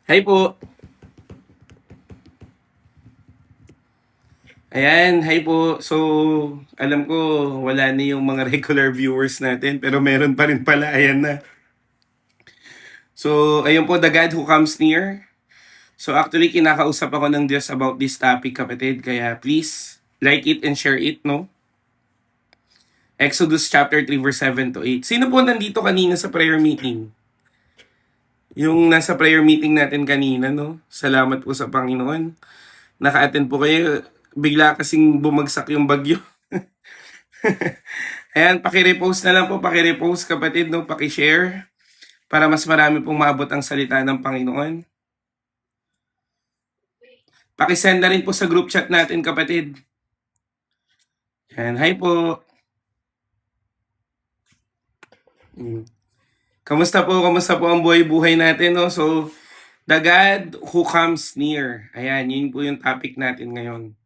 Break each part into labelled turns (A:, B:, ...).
A: Hi po. Ayan, hi po. So, alam ko wala na yung mga regular viewers natin pero meron pa rin pala. Ayan na. So, ayun po, the God who comes near. So, actually, kinakausap ako ng Diyos about this topic, kapatid. Kaya please, like it and share it, no? Exodus chapter 3, verse 7 to 8. Sino po nandito kanina sa prayer meeting? Yung nasa prayer meeting natin kanina, no? Salamat po sa Panginoon. Naka-attend po kayo. Bigla kasing bumagsak yung bagyo. Ayan, paki-repost na lang po, paki-repost kapatid, no? Paki-share para mas marami pong maabot ang salita ng Panginoon. Paki-send na rin po sa group chat natin, kapatid. Ayan, hi po. Kamusta po? Kamusta po ang buhay-buhay natin, no? So, the God who comes near. Ayan, yun po yung topic natin ngayon.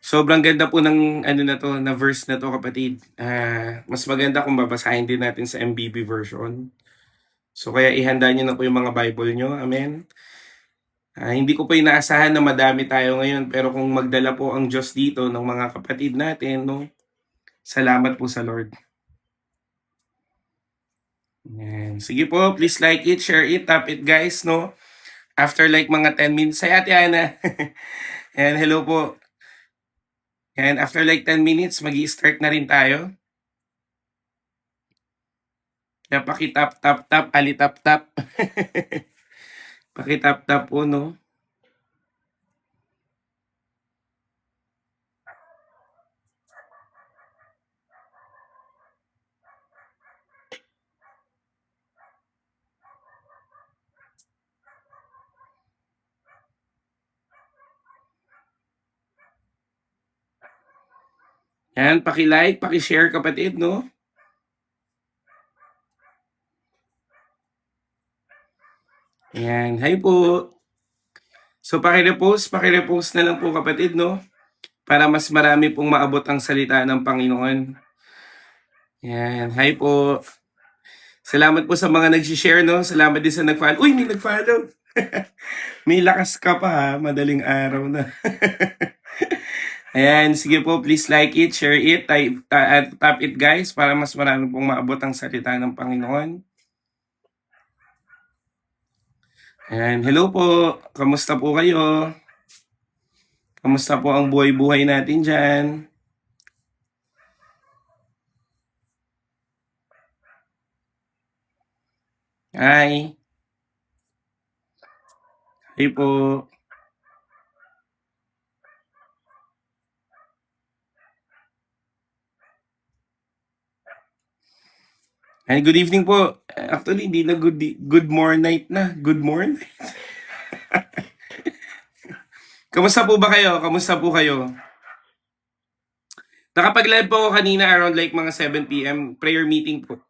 A: Sobrang ganda po ng ano na to, na verse na to, kapatid. Mas maganda kung babasahin din natin sa MBB version. So kaya ihanda niyo na po yung mga Bible nyo. Amen. Hindi ko po inaasahan na madami tayo ngayon, pero kung magdala po ang Diyos dito ng mga kapatid natin, no? Salamat po sa Lord. Ayan. Sige po, please like it, share it, tap it guys, no? After like mga 10 minutes, say Ate Ana. And hello po. And after like 10 minutes, magi-start na rin tayo. Kaya paki-tap, tap, tap, ali-tap, tap. Paki-tap, tap po, no? Yan, paki-like, paki-share kapatid, no? Yan, hi po. So paki-repost na lang po kapatid, no? Para mas marami pong maabot ang salita ng Panginoon. Yan, hi po. Salamat po sa mga nag-share, no? Salamat din sa nag-follow. Uy, may nag-follow. May lakas ka pa, ha? Madaling araw na. Ayan, sige po, please like it, share it, tap it guys para mas marami pong maabot ang salita ng Panginoon. Ayan, hello po. Kamusta po kayo? Kamusta po ang buhay-buhay natin dyan? Hi. Hi po. Ay, good evening po. Actually, hindi na good morning night na. Good morning. Kamusta po ba kayo? Kamusta po kayo? Nakapag-live po ako kanina around like mga 7 p.m. Prayer meeting po.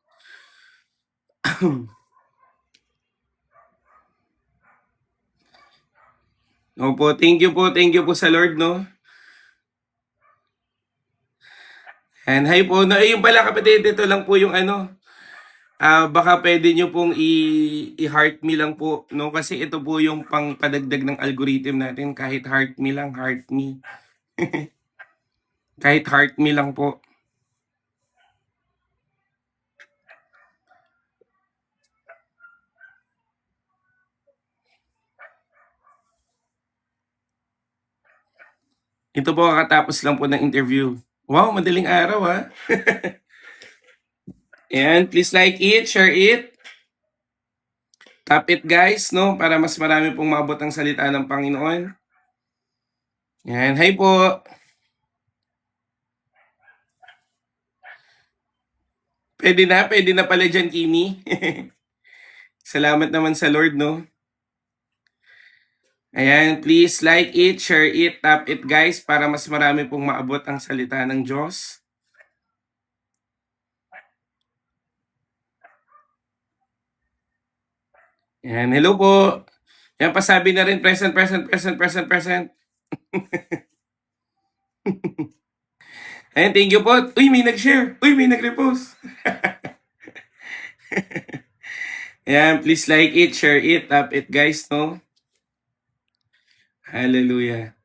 A: Opo, thank you po. Thank you po sa Lord, no? And hi po. No, yung pala kapatid, ito lang po yung ano. Baka pwede nyo pong i-heart me lang po, no? Kasi ito po yung pang padagdag ng algorithm natin. Kahit heart me lang, heart me. Kahit heart me lang po. Ito po kakatapos lang po ng interview. Wow, madaling araw ha. And please like it, share it. Tap it guys, no? Para mas marami pong maabot ang salita ng Panginoon. Yan, hi po. Pwede na pala dyan, Kimi. Salamat naman sa Lord, no? Ayan, please like it, share it, tap it guys para mas marami pong maabot ang salita ng Diyos. Ayan, hello po. Yan, pasabi na rin, present. Ayan, thank you po. Uy, may nag-share. Uy, may nag-repost. Ayan, please like it, share it, tap it guys, no? Hallelujah.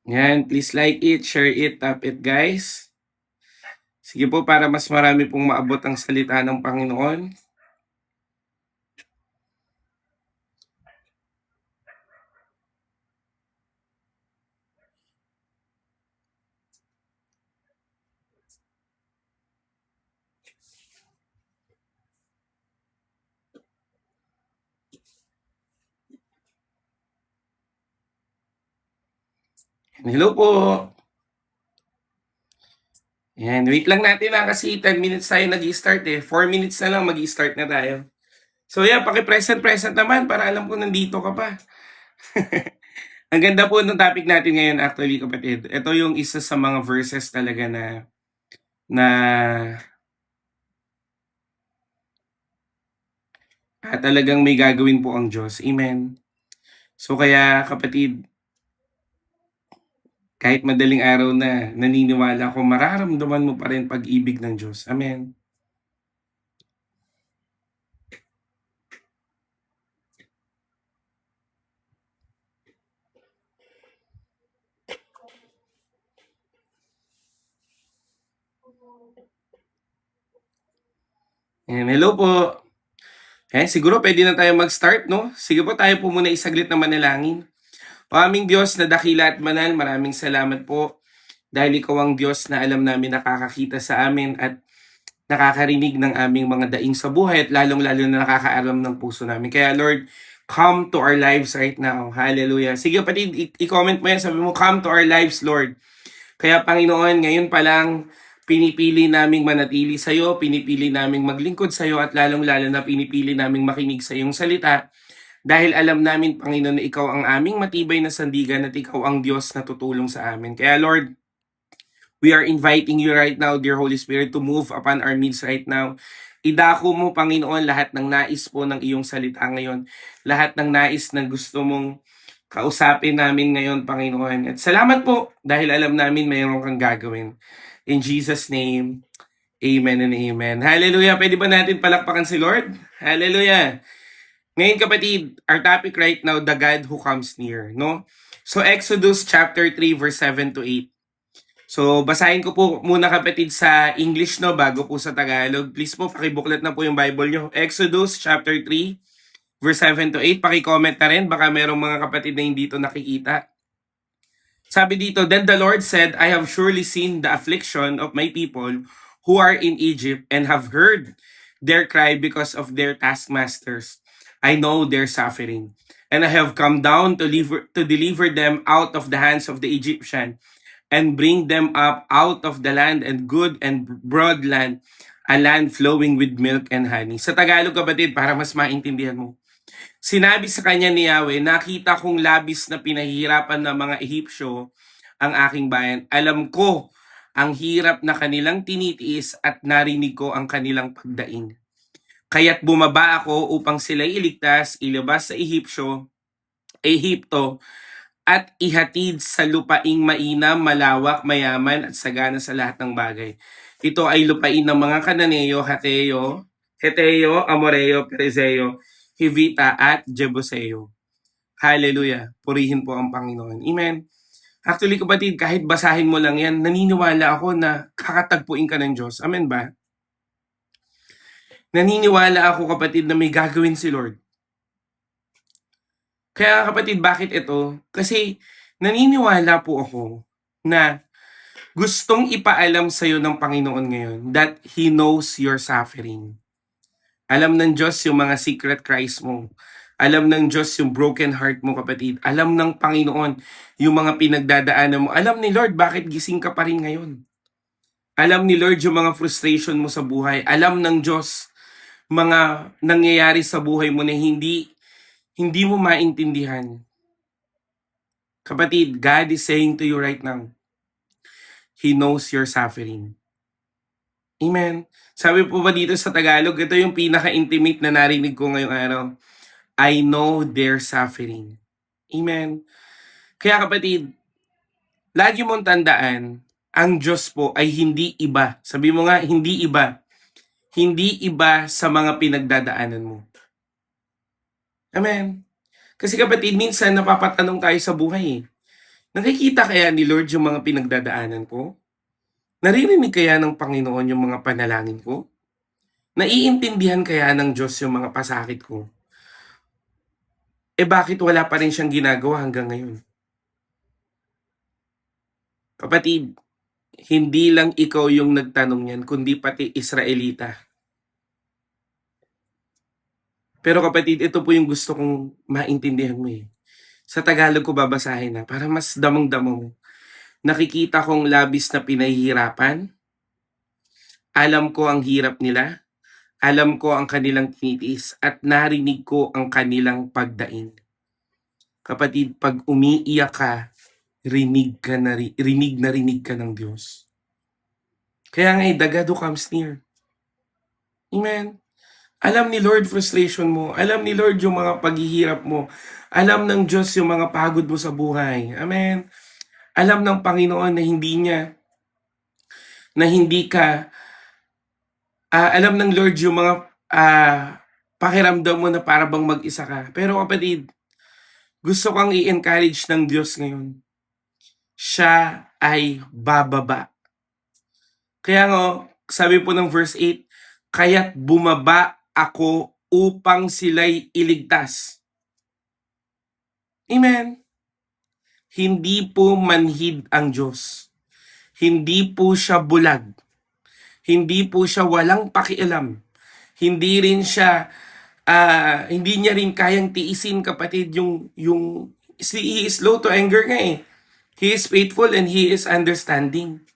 A: Ayan, please like it, share it, tap it guys. Sige po, para mas marami pong maabot ang salita ng Panginoon. Hello po. Ayan, wait lang natin kasi 10 minutes tayo nag-start 4 minutes na lang mag-start na tayo. So yeah, paki-present naman para alam ko nandito ka pa. Ang ganda po ng topic natin ngayon actually kapatid. Ito yung isa sa mga verses talaga na talagang may gagawin po ang Diyos. Amen. So kaya kapatid, kahit madaling araw na, naniniwala ko mararamdaman mo pa rin pag-ibig ng Diyos. Amen. And hello po. Siguro pwede na tayo mag-start, no? Sige po, tayo po muna isaglit na manalangin. O aming Diyos na dakila at banal, maraming salamat po dahil ikaw ang Diyos na alam namin nakakakita sa amin at nakakarinig ng aming mga daing sa buhay at lalong-lalo na nakakaalam ng puso namin. Kaya Lord, come to our lives right now. Hallelujah. Sige kapatid, i-comment mo yan. Sabi mo, come to our lives, Lord. Kaya Panginoon, ngayon pa lang, pinipili naming manatili sa iyo, pinipili naming maglingkod sa iyo at lalong-lalo na pinipili naming makinig sa iyong salita dahil alam namin, Panginoon, na ikaw ang aming matibay na sandigan at ikaw ang Diyos na tutulong sa amin. Kaya Lord, we are inviting you right now, dear Holy Spirit, to move upon our midst right now. Idako mo, Panginoon, lahat ng nais po ng iyong salita ngayon. Lahat ng nais na gusto mong kausapin namin ngayon, Panginoon. At salamat po dahil alam namin mayroon kang gagawin. In Jesus' name, amen and amen. Hallelujah. Pwede ba natin palakpakan si Lord? Hallelujah. Ngayon kapatid, our topic right now, the God who comes near. No? So Exodus chapter 3 verse 7 to 8. So basahin ko po muna kapatid sa English no bago po sa Tagalog. Please po pakibuklat na po yung Bible nyo. Exodus chapter 3 verse 7 to 8. Paki-comment na rin baka merong mga kapatid na hindi ito nakikita. Sabi dito, then the Lord said, I have surely seen the affliction of my people who are in Egypt and have heard their cry because of their taskmasters. I know their suffering. And I have come down to deliver them out of the hands of the Egyptian and bring them up out of the land and good and broad land, a land flowing with milk and honey. Sa Tagalog kapatid, para mas maintindihan mo. Sinabi sa kanya ni Yahweh, nakita kong labis na pinahihirapan ng mga Ehipsyo ang aking bayan. Alam ko ang hirap na kanilang tinitiis at narinig ko ang kanilang pagdaing. Kaya't bumaba ako upang sila iligtas, ilabas sa Ehipto, at ihatid sa lupaing mainam, malawak, mayaman at sagana sa lahat ng bagay. Ito ay lupain ng mga Kananeo, Heteo, Amoreo, Perezeo, Hivita at Jebuseo. Hallelujah. Purihin po ang Panginoon. Amen. Actually kapatid, kahit basahin mo lang yan, naniniwala ako na kakatagpuin ka ng Diyos. Amen ba? Naniniwala ako kapatid na may gagawin si Lord. Kaya kapatid, bakit ito? Kasi naniniwala po ako na gustong ipaalam sa iyo ng Panginoon ngayon that He knows your suffering. Alam ng Diyos yung mga secret cries mo. Alam ng Diyos yung broken heart mo kapatid. Alam ng Panginoon yung mga pinagdadaanan mo. Alam ni Lord bakit gising ka pa rin ngayon. Alam ni Lord yung mga frustration mo sa buhay. Alam ng Diyos mga nangyayari sa buhay mo na hindi mo maintindihan. Kapatid, God is saying to you right now, He knows your suffering. Amen. Sabi po ba dito sa Tagalog, ito yung pinaka-intimate na narinig ko ngayong araw. I know their suffering. Amen. Kaya kapatid, lagi mong tandaan, ang Diyos po ay hindi iba. Sabi mo nga, hindi iba. Hindi iba sa mga pinagdadaanan mo. Amen. Kasi kapatid, minsan napapatanong tayo sa buhay eh. Nakikita kaya ni Lord yung mga pinagdadaanan ko? Naririnig kaya ng Panginoon yung mga panalangin ko? Naiintindihan kaya ng Diyos yung mga pasakit ko? Bakit wala pa rin siyang ginagawa hanggang ngayon? Kapatid, hindi lang ikaw yung nagtanong yan, kundi pati Israelita. Pero kapatid, ito po yung gusto kong maintindihan mo eh. Sa Tagalog ko babasahin na para mas damang-dama mo. Nakikita kong labis na pinahihirapan. Alam ko ang hirap nila. Alam ko ang kanilang tinitiis at narinig ko ang kanilang pagdaing. Kapatid, pag umiiyak ka, rinig na rinig ka ng Diyos. Kaya nga, the God who comes near. Amen. Alam ni Lord frustration mo. Alam ni Lord yung mga paghihirap mo. Alam ng Diyos yung mga pagod mo sa buhay. Amen. Alam ng Panginoon na hindi ka, alam ng Lord yung mga pakiramdam mo na para bang mag-isa ka. Pero kapatid, gusto kang i-encourage ng Diyos ngayon. Siya ay bababa. Kaya nga, sabi po ng verse 8, kaya't bumaba ako upang sila'y iligtas. Amen. Hindi po manhid ang Diyos. Hindi po siya bulag. Hindi po siya walang pakialam. Hindi rin siya, hindi niya rin kayang tiisin kapatid he is slow to anger nga eh. He is faithful and he is understanding.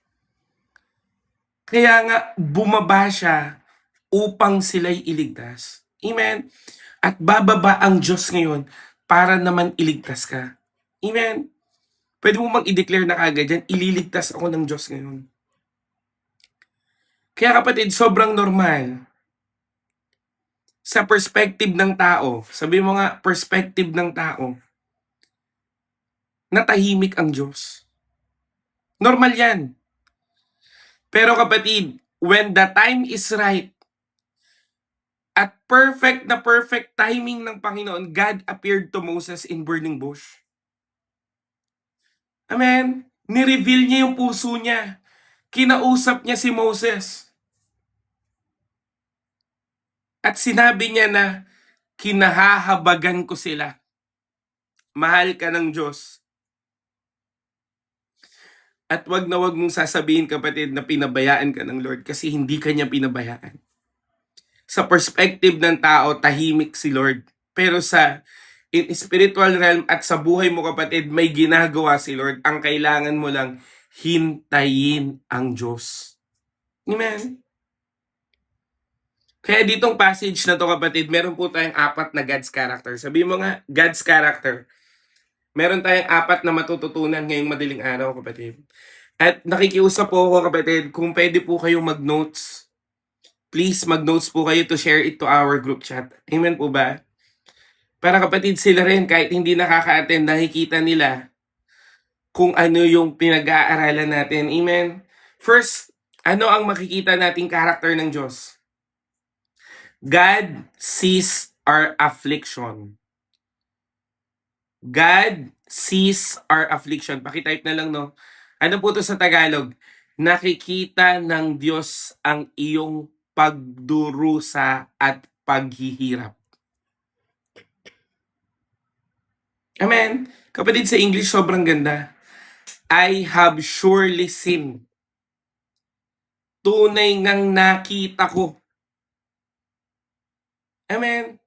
A: Kaya nga, bumaba siya upang sila'y iligtas. Amen? At bababa ang Diyos ngayon para naman iligtas ka. Amen? Pwede mo mang i-declare na kagad yan, ililigtas ako ng Diyos ngayon. Kaya kapatid, sobrang normal. Sa perspective ng tao, sabi mo nga, perspective ng tao, natahimik ang Diyos. Normal yan. Pero kapatid, when the time is right, at perfect timing ng Panginoon, God appeared to Moses in burning bush. Amen? Ni-reveal niya yung puso niya. Kinausap niya si Moses. At sinabi niya na, kinahahabagan ko sila. Mahal ka ng Diyos. At wag na wag mong sasabihin kapatid na pinabayaan ka ng Lord kasi hindi ka niya pinabayaan. Sa perspective ng tao, tahimik si Lord. Pero sa in spiritual realm at sa buhay mo kapatid, may ginagawa si Lord. Ang kailangan mo lang, hintayin ang Diyos. Amen? Kaya ditong passage na to kapatid, meron po tayong 4 na God's character. Sabi mo nga, God's character. Meron tayong 4 na matututunan ngayong madaling araw kapatid. At nakikiusap po ako kapatid, kung pwede po kayong mag-notes, please mag-notes po kayo to share it to our group chat. Amen po ba? Para kapatid sila rin, kahit hindi nakaka-attend, nakikita nila kung ano yung pinag-aaralan natin. Amen? First, ano ang makikita nating character ng Diyos? God sees our affliction. God sees our affliction. Pakitype na lang, no? Ano po to sa Tagalog? Nakikita ng Diyos ang iyong pagdurusa at paghihirap. Amen? Kapatid, sa English, sobrang ganda. I have surely seen. Tunay ngang nakita ko. Amen?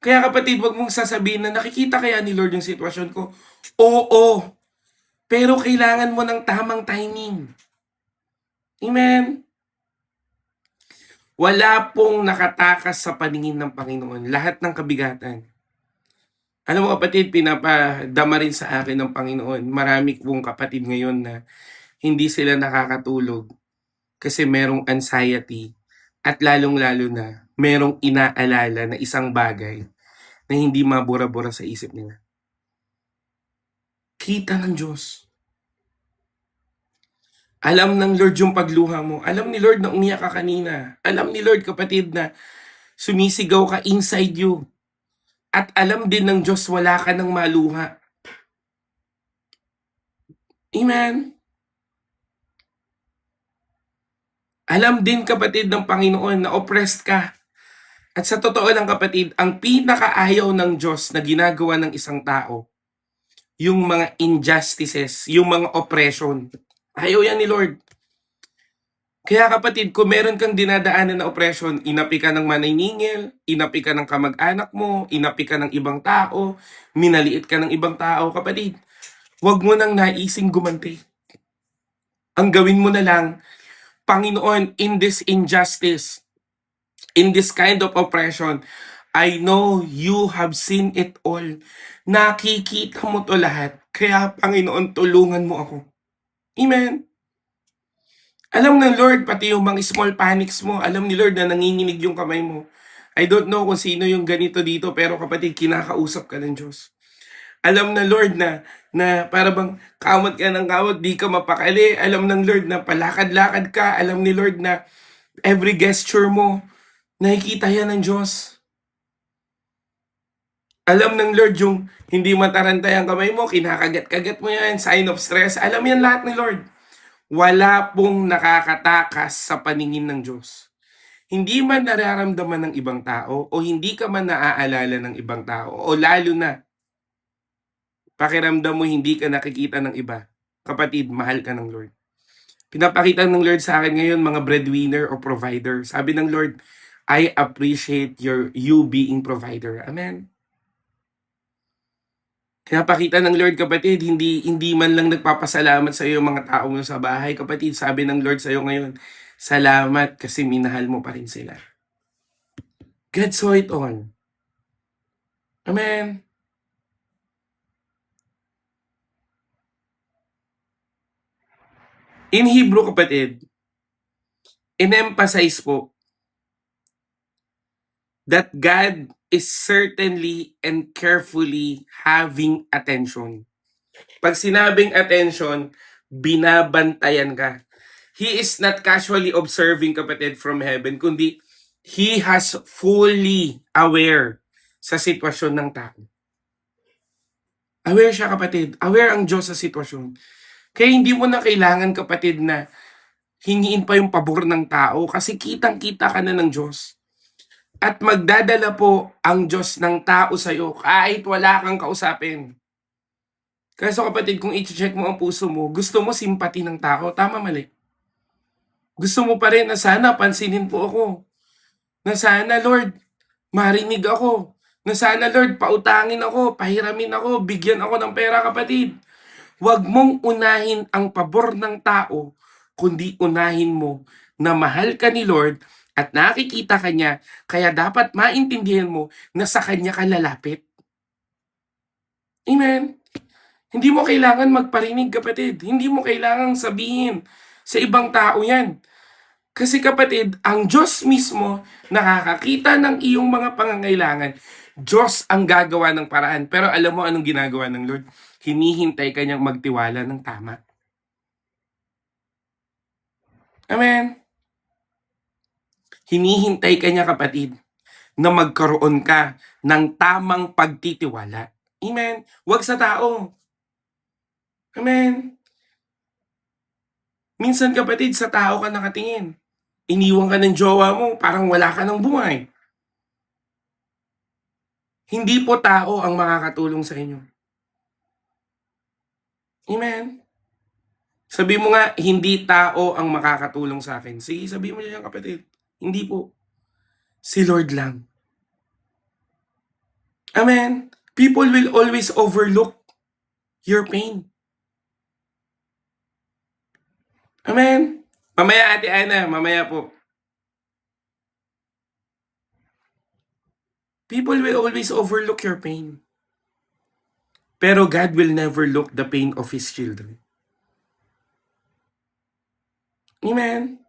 A: Kaya kapatid, wag mong sasabihin na nakikita kaya ni Lord yung sitwasyon ko. Oo, pero kailangan mo ng tamang timing. Amen? Wala pong nakatakas sa paningin ng Panginoon. Lahat ng kabigatan. Alam mo kapatid, pinapadama rin sa akin ng Panginoon. Marami pong kapatid ngayon na hindi sila nakakatulog kasi merong anxiety at lalong-lalo na merong inaalala na isang bagay na hindi mabura-bura sa isip nila. Kita ng Diyos. Alam ng Lord yung pagluha mo. Alam ni Lord na umiyak ka kanina. Alam ni Lord, kapatid, na sumisigaw ka inside you. At alam din ng Diyos wala ka ng maluha. Amen? Alam din, kapatid, ng Panginoon na oppressed ka. At sa totoo lang, kapatid, ang pinakaayaw ng Diyos na ginagawa ng isang tao, yung mga injustices, yung mga oppression. Ayaw yan ni Lord. Kaya kapatid, kung meron kang dinadaanan na oppression, inapi ka ng maniningil, inapi ka ng kamag-anak mo, inapi ka ng ibang tao, minaliit ka ng ibang tao, kapatid, huwag mo nang naising gumanti. Ang gawin mo na lang, Panginoon, in this injustice, in this kind of oppression, I know you have seen it all. Nakikita mo to lahat. Kaya Panginoon, tulungan mo ako. Amen. Alam ng Lord, pati yung mga small panics mo, alam ni Lord na nanginginig yung kamay mo. I don't know kung sino yung ganito dito, pero kapatid, kinakausap ka ng Diyos. Alam ng Lord na para bang kamot ka ng kamot, di ka mapakali. Alam ng Lord na palakad-lakad ka. Alam ni Lord na every gesture mo, nakikita yan ng Diyos. Alam ng Lord yung hindi matarantay ang kamay mo, kinakagat-kagat mo yan, sign of stress. Alam yan lahat ni Lord. Wala pong nakakatakas sa paningin ng Diyos. Hindi man nararamdaman ng ibang tao o hindi ka man naaalala ng ibang tao o lalo na pakiramdam mo hindi ka nakikita ng iba. Kapatid, mahal ka ng Lord. Pinapakita ng Lord sa akin ngayon mga breadwinner o provider. Sabi ng Lord, I appreciate you being provider. Amen. Pinapakita ng Lord, kapatid, hindi man lang nagpapasalamat sa iyo mga tao mo sa bahay. Kapatid, sabi ng Lord sa iyo ngayon, salamat kasi minahal mo pa rin sila. God saw it all. Amen. In Hebrew, kapatid, in-emphasize po that God is certainly and carefully having attention. Pag sinabing attention, binabantayan ka. He is not casually observing, kapatid, from heaven, kundi He has fully aware sa sitwasyon ng tao. Aware siya, kapatid. Aware ang Diyos sa sitwasyon. Kaya hindi mo na kailangan, kapatid, na hingiin pa yung pabor ng tao kasi kitang-kita ka na ng Diyos. At magdadala po ang Diyos ng tao sa iyo kahit wala kang kausapin. Kaya so kapatid, kung i-check mo ang puso mo, gusto mo simpati ng tao, tama mali. Gusto mo pa rin na sana pansinin po ako. Na sana Lord, marinig ako. Na sana Lord, pautangin ako, pahiramin ako, bigyan ako ng pera, kapatid. Huwag mong unahin ang pabor ng tao, kundi unahin mo na mahal ka ni Lord at nakikita ka niya, kaya dapat maintindihan mo na sa kanya ka lalapit. Amen? Hindi mo kailangan magparinig, kapatid. Hindi mo kailangang sabihin sa ibang tao yan. Kasi kapatid, ang Diyos mismo nakakakita ng iyong mga pangangailangan. Diyos ang gagawa ng paraan. Pero alam mo anong ginagawa ng Lord? Hinihintay ka niyang magtiwala ng tama. Amen? Hinihintay ka niya, kapatid, na magkaroon ka ng tamang pagtitiwala. Amen? Huwag sa tao. Amen? Minsan, kapatid, sa tao ka nakatingin. Iniwan ka ng jowa mo, parang wala ka ng buhay. Hindi po tao ang makakatulong sa inyo. Amen? Sabi mo nga, hindi tao ang makakatulong sa akin. Sige, sabi mo niya, kapatid. Hindi po. Si Lord lang. Amen? People will always overlook your pain. Amen? Mamaya, Ate Ana, mamaya po. People will always overlook your pain. Pero God will never look the pain of His children. Amen?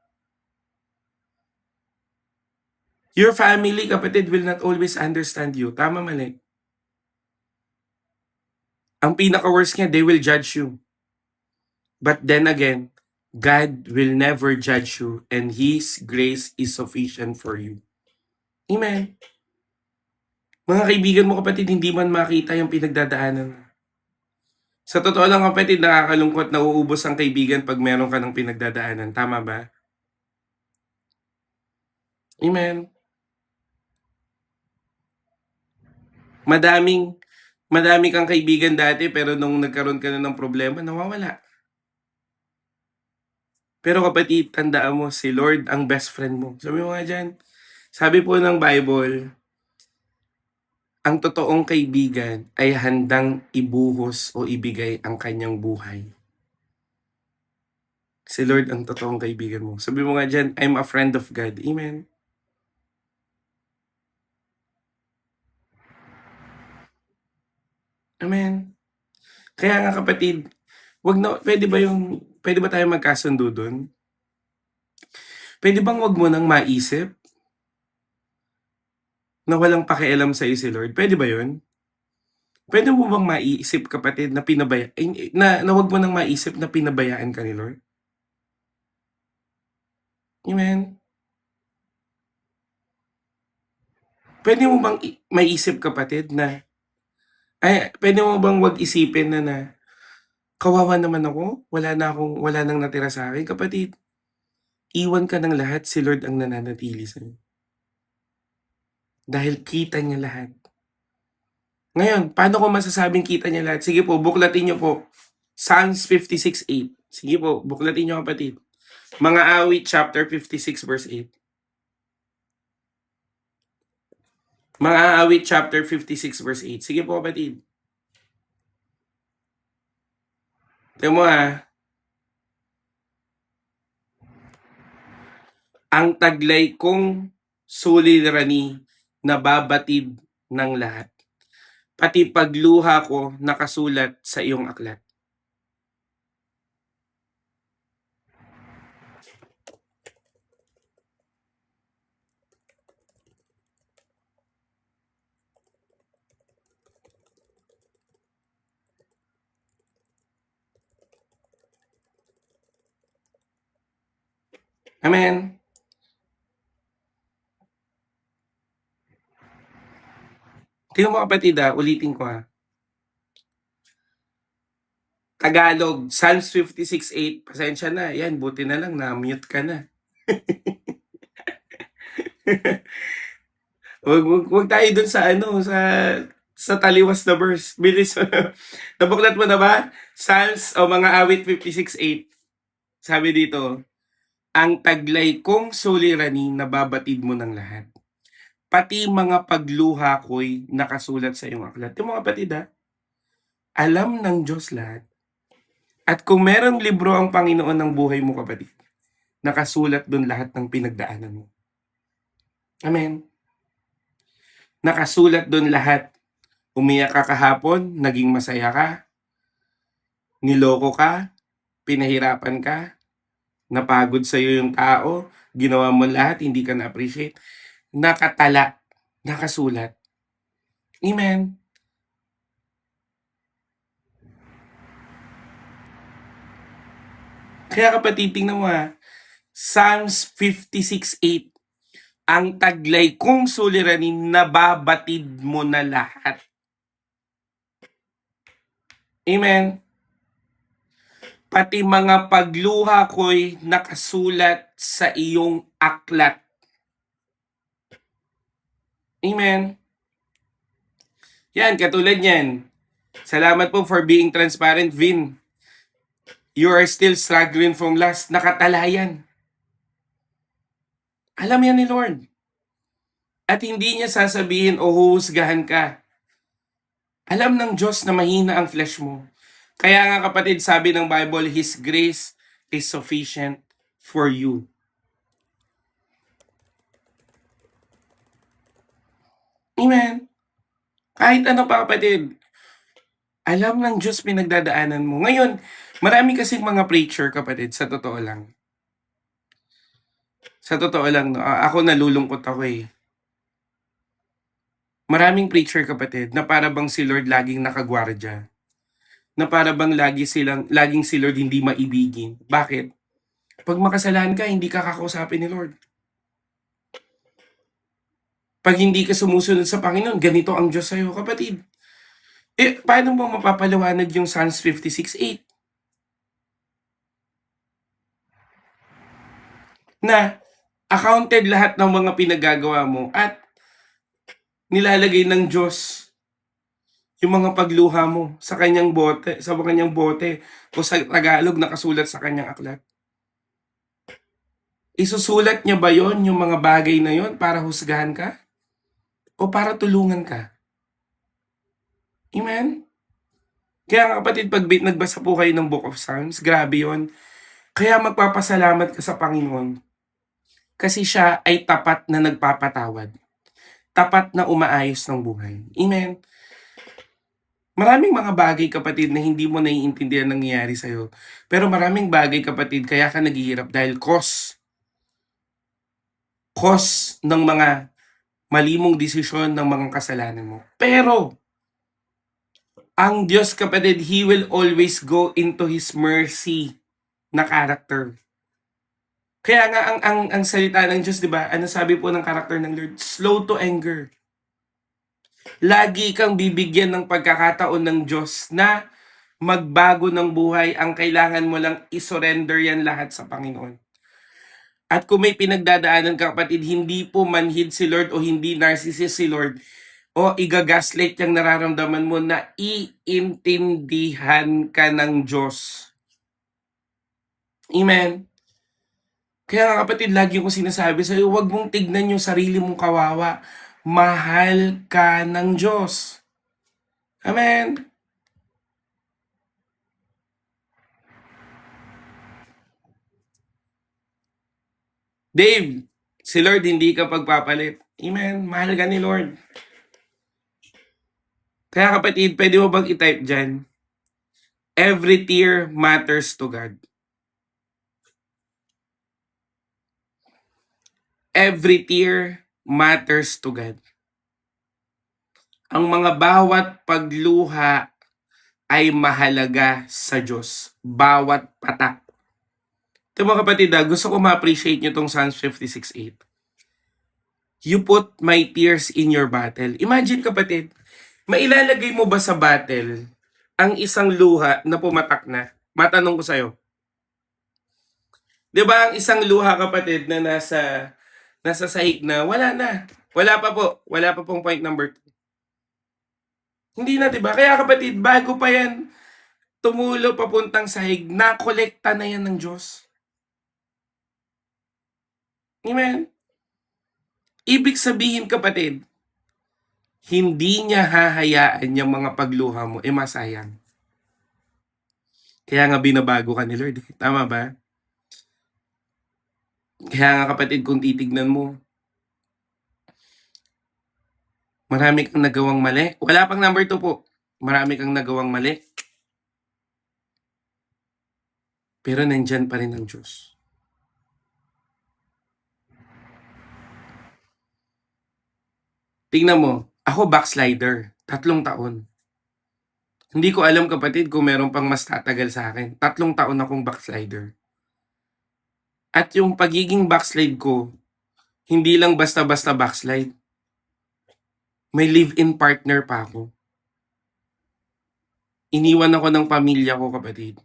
A: Your family, kapatid, will not always understand you. Tama, mali. Ang pinaka-worst niya, they will judge you. But then again, God will never judge you and His grace is sufficient for you. Amen. Mga kaibigan mo kapatid, hindi man makita yung pinagdadaanan mo. Sa totoo lang kapatid, nakakalungkot na uubos ang kaibigan pag meron ka ng pinagdadaanan. Tama ba? Amen. Madami kang kaibigan dati pero nung nagkaroon ka na ng problema, nawawala. Pero kapatid, tandaan mo, si Lord ang best friend mo. Sabi mo nga dyan, sabi po ng Bible, ang totoong kaibigan ay handang ibuhos o ibigay ang kanyang buhay. Si Lord ang totoong kaibigan mo. Sabi mo nga dyan, I'm a friend of God. Amen. Amen. Kaya nga kapatid, pwede ba tayo magkasundo dun? Pwede bang wag mo nang maisip na walang pakialam sa'yo si Lord? Pwede ba yun? Pwede mo bang maiisip kapatid na wag mo nang maisip na pinabayaan ka ni Lord? Amen. Pwede mo bang maisip kapatid na pwede mo bang wag isipin na kawawa naman ako, wala nang natira sa akin kapatid. Iwan ka ng lahat, si Lord ang nananatili sa'yo. Dahil kita niya lahat. Ngayon, paano ko masasabing kita niya lahat? Sige po, buklatin niyo po. Psalms 56:8. Sige po, buklatin niyo kapatid. Mga Awit chapter 56 verse 8. Mga Awit chapter 56 verse 8. Sige po kapatid. Tingnan mo ang taglay kong suliranin nababatid ng lahat. Pati pagluha ko nakasulat sa iyong aklat. Amen. Tingnan mo kapatid ulitin ko Tagalog, Psalms 56:8. Pasensya na, yan, buti na lang na-mute ka na. Wag tayo dun sa taliwas na verse. Bilis. Nabuklat mo na ba? Psalms o mga Awit 56:8. Sabi dito, ang taglay kong suliranin nababatid mo ng lahat. Pati mga pagluha ko'y nakasulat sa iyong aklat. Yung mga kapatid alam ng Diyos lahat. At kung merong libro ang Panginoon ng buhay mo kapatid, nakasulat dun lahat ng pinagdaanan mo. Amen. Nakasulat dun lahat. Umiyak ka kahapon, naging masaya ka, niloko ka, pinahirapan ka, napagod sa'yo yung tao, ginawa mo lahat, hindi ka na-appreciate. Nakatala, nakasulat. Amen. Kaya kapatid, tingnan mo Psalms 56:8. Ang taglay kong suliranin, nababatid mo na lahat. Amen. Pati mga pagluha ko'y nakasulat sa iyong aklat. Amen. Yan, katulad yan. Salamat po for being transparent, Vin. You are still struggling from last. Nakatala yan. Alam yan ni Lord. At hindi niya sasabihin o huhusgahan ka. Alam ng Diyos na mahina ang flesh mo. Kaya nga kapatid, sabi ng Bible, His grace is sufficient for you. Amen. Kahit ano pa kapatid, alam ng Diyos pinagdadaanan mo. Ngayon, marami kasing mga preacher kapatid, sa totoo lang. Sa totoo lang, ako nalulungkot ako Maraming preacher kapatid na para bang si Lord laging nakagwardya. Na para bang laging si Lord hindi maibigin. Bakit? Pag makasalanan ka, hindi ka kakausapin ni Lord. Pag hindi ka sumusunod sa Panginoon, ganito ang Diyos sa'yo, kapatid. Paano mo mapapaliwanag yung Psalms 56:8? Na accounted lahat ng mga pinagagawa mo at nilalagay ng Diyos yung mga pagluha mo sa kanyang bote o sa Tagalog nakasulat sa kanyang aklat. Isusulat niya ba yon yung mga bagay na yon para husgahan ka o para tulungan ka? Amen? Kaya nga kapatid, pag nagbasa po kayo ng Book of Psalms, grabe yon. Kaya magpapasalamat ka sa Panginoon kasi siya ay tapat na nagpapatawad. Tapat na umaayos ng buhay. Amen? Maraming mga bagay kapatid na hindi mo naiintindihan nangyayari sa'yo. Pero maraming bagay kapatid kaya ka naghihirap dahil cause ng mga malimong desisyon ng mga kasalanan mo. Pero ang Diyos kapatid, He will always go into His mercy na character. Kaya nga ang salita ng Diyos, 'di ba? Ano sabi po ng character ng Lord? Slow to anger. Lagi kang bibigyan ng pagkakataon ng Diyos na magbago ng buhay. Ang kailangan mo lang isurrender yan lahat sa Panginoon. At kung may pinagdadaanan ka kapatid, hindi po manhid si Lord o hindi narcissist si Lord o igagaslight yung nararamdaman mo na iintindihan ka ng Diyos. Amen? Kaya nga kapatid, lagi ko sinasabi sa iyo, huwag mong tignan yung sarili mong kawawa. Mahal ka ng Diyos. Amen? Dave, si Lord hindi ka pagpapalit. Amen? Mahal ka ni Lord. Kaya kapatid, pwede mo bang i-type dyan? Every tear matters to God. Every tear matters to God. Ang mga bawat pagluha ay mahalaga sa Diyos. Bawat patak. Ito mga kapatid, gusto ko ma-appreciate nyo itong Psalms 56:8. You put my tears in your battle. Imagine kapatid, mailalagay mo ba sa battle ang isang luha na pumatak na? Matanong ko sa'yo. 'Di ba ang isang luha kapatid na nasa sahig na, wala na. Wala pa po. Wala pa pong point number 2. Hindi na, 'di ba? Kaya kapatid, bago pa yan tumulo papuntang sahig, nakolekta na yan ng Diyos. Amen? Ibig sabihin kapatid, hindi niya hahayaan yung mga pagluha mo, masayang. Kaya nga binabago ka ni Lord. Tama ba? Kaya nga kapatid, kung titignan mo, marami kang nagawang mali. Wala pang number 2 po. Marami kang nagawang mali. Pero nandyan pa rin ang Diyos. Tingnan mo, ako backslider. 3 taon. Hindi ko alam kapatid kung meron pang mas tatagal sa akin. 3 taon akong backslider. At yung pagiging backslide ko, hindi lang basta-basta backslide. May live-in partner pa ako. Iniwan ako ng pamilya ko kapatid.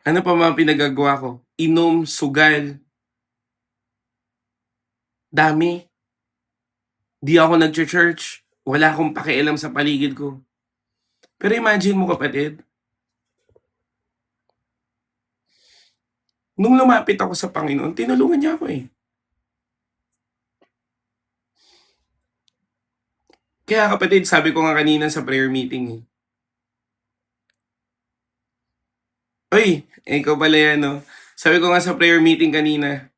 A: Ano pa mga pinagagawa ko? Inom, sugal. Dami. Di ako nag-church. Wala akong pakialam sa paligid ko. Pero imagine mo kapatid, nung lumapit ako sa Panginoon, tinulungan niya ako eh. Kaya kapatid, sabi ko nga kanina sa prayer meeting eh. Oy, ikaw pala yan no. Sabi ko nga sa prayer meeting kanina,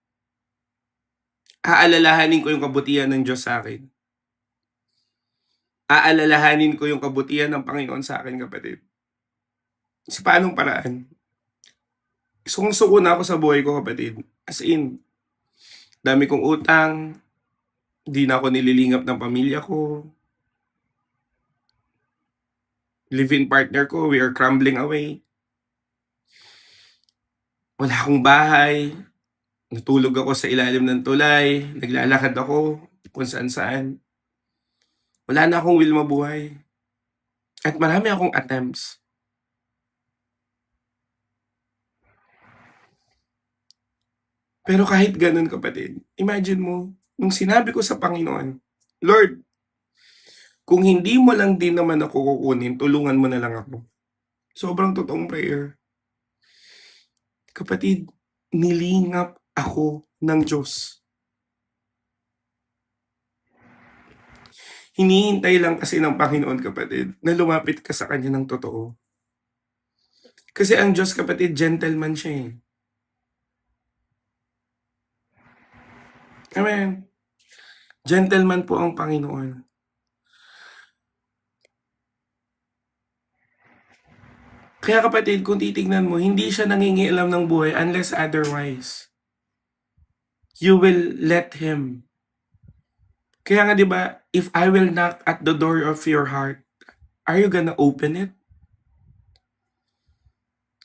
A: aalalahanin ko yung kabutihan ng Diyos sa akin. Aalalahanin ko yung kabutihan ng Panginoon sa akin kapatid. Sa paanong paraan? Sung-suko na ako sa buhay ko kapatid. As in, dami kong utang, di na ako nililingap ng pamilya ko. Live-in partner ko, we are crumbling away. wala akong bahay, natulog ako sa ilalim ng tulay, naglalakad ako kung saan-saan. Wala na akong will mabuhay. At marami akong attempts. Pero kahit ganun, kapatid, imagine mo, nung sinabi ko sa Panginoon, Lord, kung hindi mo lang din naman ako kukunin, tulungan mo na lang ako. Sobrang totoong prayer. Kapatid, nilingap ako ng Diyos. Hinihintay lang kasi ng Panginoon, kapatid, na lumapit ka sa Kanya ng totoo. Kasi ang Diyos, kapatid, gentleman siya eh. Amen. Gentleman po ang Panginoon. Kaya kapatid, kung titignan mo, hindi siya nangingialam ng buhay unless otherwise. You will let Him. Kaya nga 'di ba, if I will knock at the door of your heart, are you gonna open it?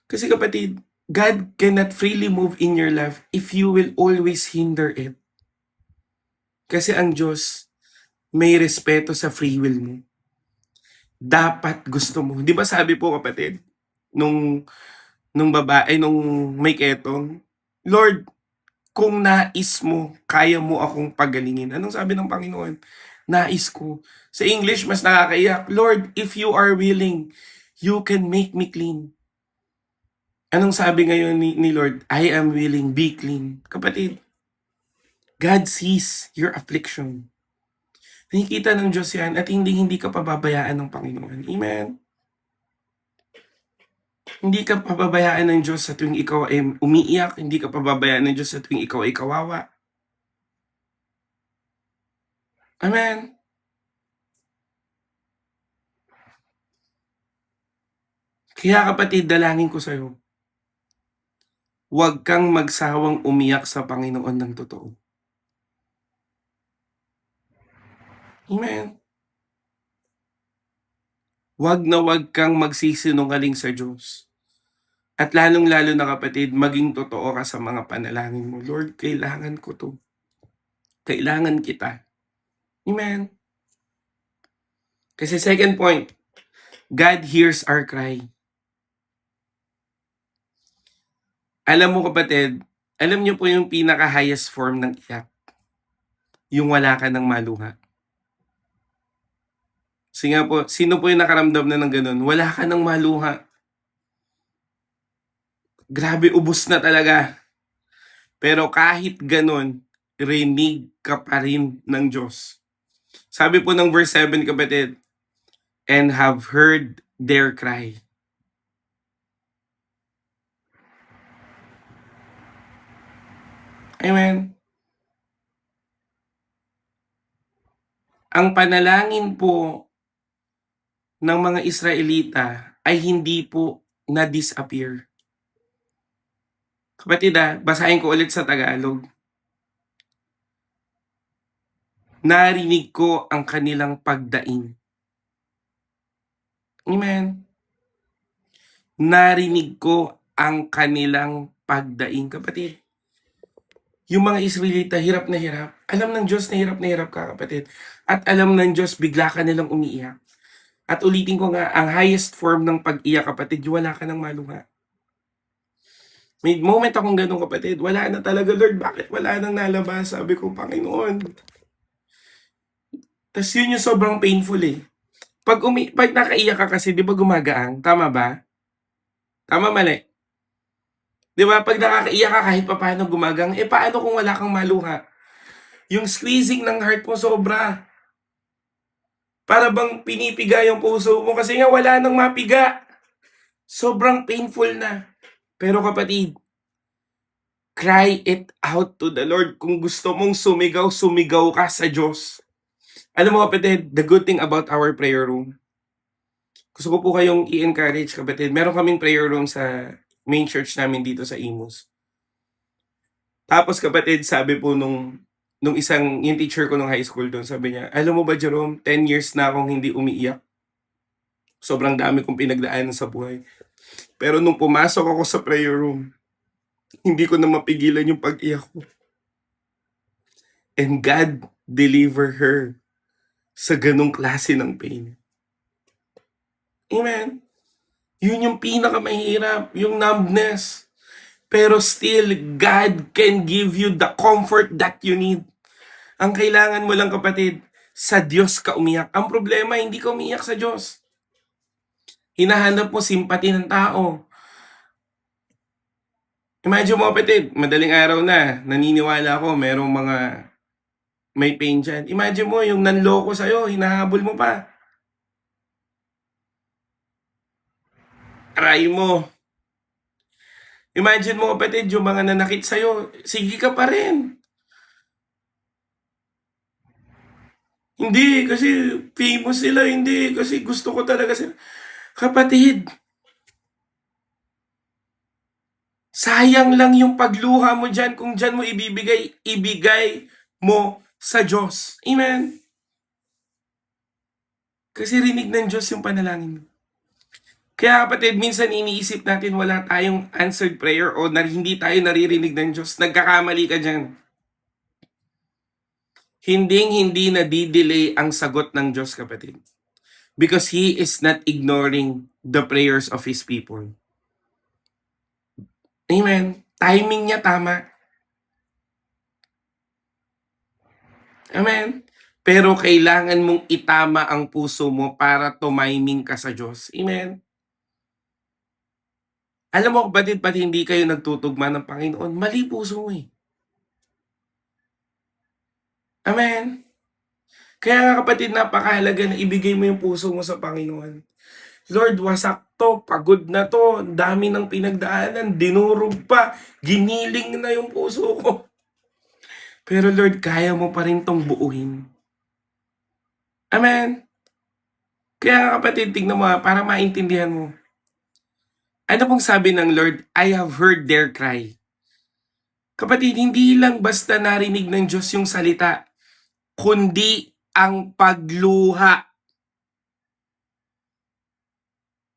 A: Kasi kapatid, God cannot freely move in your life if you will always hinder it. Kasi ang Diyos may respeto sa free will mo. Dapat gusto mo. 'Di ba sabi po kapatid, nung nung may ketong, Lord, kung nais mo, kaya mo akong pagalingin. Anong sabi ng Panginoon? Nais ko. Sa English, mas nakakaiyak. Lord, if you are willing, you can make me clean. Anong sabi ngayon ni Lord? I am willing, be clean. Kapatid, God sees your affliction. Nakikita ng Diyos yan at hindi ka pababayaan ng Panginoon. Amen? Hindi ka pababayaan ng Diyos sa tuwing ikaw ay umiiyak. Hindi ka pababayaan ng Diyos sa tuwing ikaw ay kawawa. Amen? Kaya kapatid, dalangin ko sa'yo, huwag kang magsawang umiyak sa Panginoon ng totoo. Amen? Huwag na huwag kang magsisinungaling sa Diyos. At lalong-lalo na kapatid, maging totoo ka sa mga panalangin mo. Lord, kailangan ko to. Kailangan kita. Amen? Kasi second point, God hears our cry. Alam mo kapatid, alam niyo po yung pinaka-highest form ng iyak. Yung wala ka ng maluha. Sige po, sino po yung nakaramdam na ng ganun? Wala ka ng maluha. Grabe, ubos na talaga. Pero kahit ganun, rinig ka pa rin ng Diyos. Sabi po ng verse 7 kapatid, and have heard their cry. Amen. Ang panalangin po ng mga Israelita ay hindi po na-disappear. Kapatid basahin ko ulit sa Tagalog. Narinig ko ang kanilang pagdaing. Amen. Narinig ko ang kanilang pagdaing. Kapatid, yung mga Israelita, hirap na hirap. Alam ng Diyos na hirap ka, kapatid. At alam ng Diyos, bigla ka nilang umiiyak. At ulitin ko nga, ang highest form ng pag-iyak, kapatid, wala ka ng maluha. May moment akong ganun, kapatid. Wala na talaga, Lord. Bakit wala nang nalabas? Sabi ko, Panginoon. Tapos yun yung sobrang painful eh. Pag nakaiyak ka kasi, di ba gumagaang? Tama ba? Tama, mali. Di ba? Pag nakakaiyak ka kahit paano gumagang, paano kung wala kang maluha? Yung squeezing ng heart mo sobra. Para bang pinipiga yung puso mo kasi nga wala nang mapiga. Sobrang painful na. Pero kapatid, cry it out to the Lord. Kung gusto mong sumigaw, sumigaw ka sa Diyos. Alam mo kapatid, the good thing about our prayer room, gusto ko po kayong i-encourage kapatid. Meron kaming prayer room sa main church namin dito sa Imus. Tapos kapatid, sabi po nung yung teacher ko nung high school doon, sabi niya, alam mo ba Jerome, 10 years na akong hindi umiiyak. Sobrang dami kong pinagdaanan sa buhay. Pero nung pumasok ako sa prayer room, Hindi ko na mapigilan yung pag-iyak ko. And God deliver her sa ganong klase ng pain. Amen? Yun yung pinakamahirap, yung numbness. Pero still, God can give you the comfort that you need. Ang kailangan mo lang, kapatid, sa Diyos ka umiyak. Ang problema, hindi ka umiyak sa Diyos. Hinahanap mo simpati ng tao. Imagine mo, kapatid, madaling araw na, naniniwala ako, merong mga may pain dyan. Imagine mo, yung nanloko sa'yo, hinahabol mo pa. Aray mo. Imagine mo, kapatid, yung mga nanakit sa'yo, sige ka pa rin. Hindi, kasi famous sila. Hindi, kasi gusto ko talaga sila. Kapatid, sayang lang yung pagluha mo dyan kung dyan mo ibigay mo sa Diyos. Amen? Kasi rinig ng Diyos yung panalangin mo. Kaya kapatid, minsan iniisip natin wala tayong answered prayer o hindi tayo naririnig ng Diyos. Nagkakamali ka dyan. Hindi nadidelay ang sagot ng Diyos, kapatid. Because He is not ignoring the prayers of His people. Amen? Timing niya tama. Amen? Pero kailangan mong itama ang puso mo para tumiming ka sa Diyos. Amen? Alam mo, kapatid, pati hindi kayo nagtutugma ng Panginoon, mali puso mo eh. Amen? Kaya nga, kapatid, napakahalaga na ibigay mo yung puso mo sa Panginoon. Lord, wasak to, pagod na to, dami ng pinagdaanan, dinurog pa, giniling na yung puso ko. Pero Lord, kaya mo pa rin tong buuhin. Amen? Kaya kapatid, tignan mo para maintindihan mo. Ano pong sabi ng Lord? I have heard their cry. Kapatid, hindi lang basta narinig ng Diyos yung salita, kundi ang pagluha.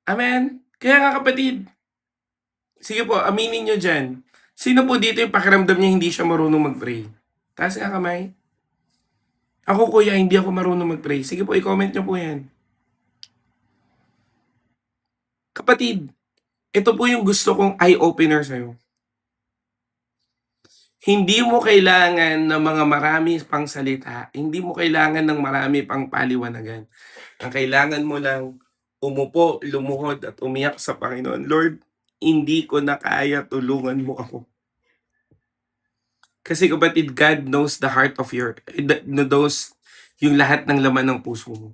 A: Amen? Kaya nga kapatid, sige po, aminin nyo dyan. Sino po dito yung pakiramdam niya hindi siya marunong mag-pray? Taas nga kamay. Ako kuya, hindi ako marunong mag-pray. Sige po, i-comment nyo po yan. Kapatid, ito po yung gusto kong eye-opener sa'yo. Hindi mo kailangan ng mga marami pang salita. Hindi mo kailangan ng marami pang paliwanagan. Ang kailangan mo lang, umupo, lumuhod at umiyak sa Panginoon. Lord, hindi ko na kaya, tulungan mo ako. Kasi kapatid, God knows the heart of knows yung lahat ng laman ng puso mo.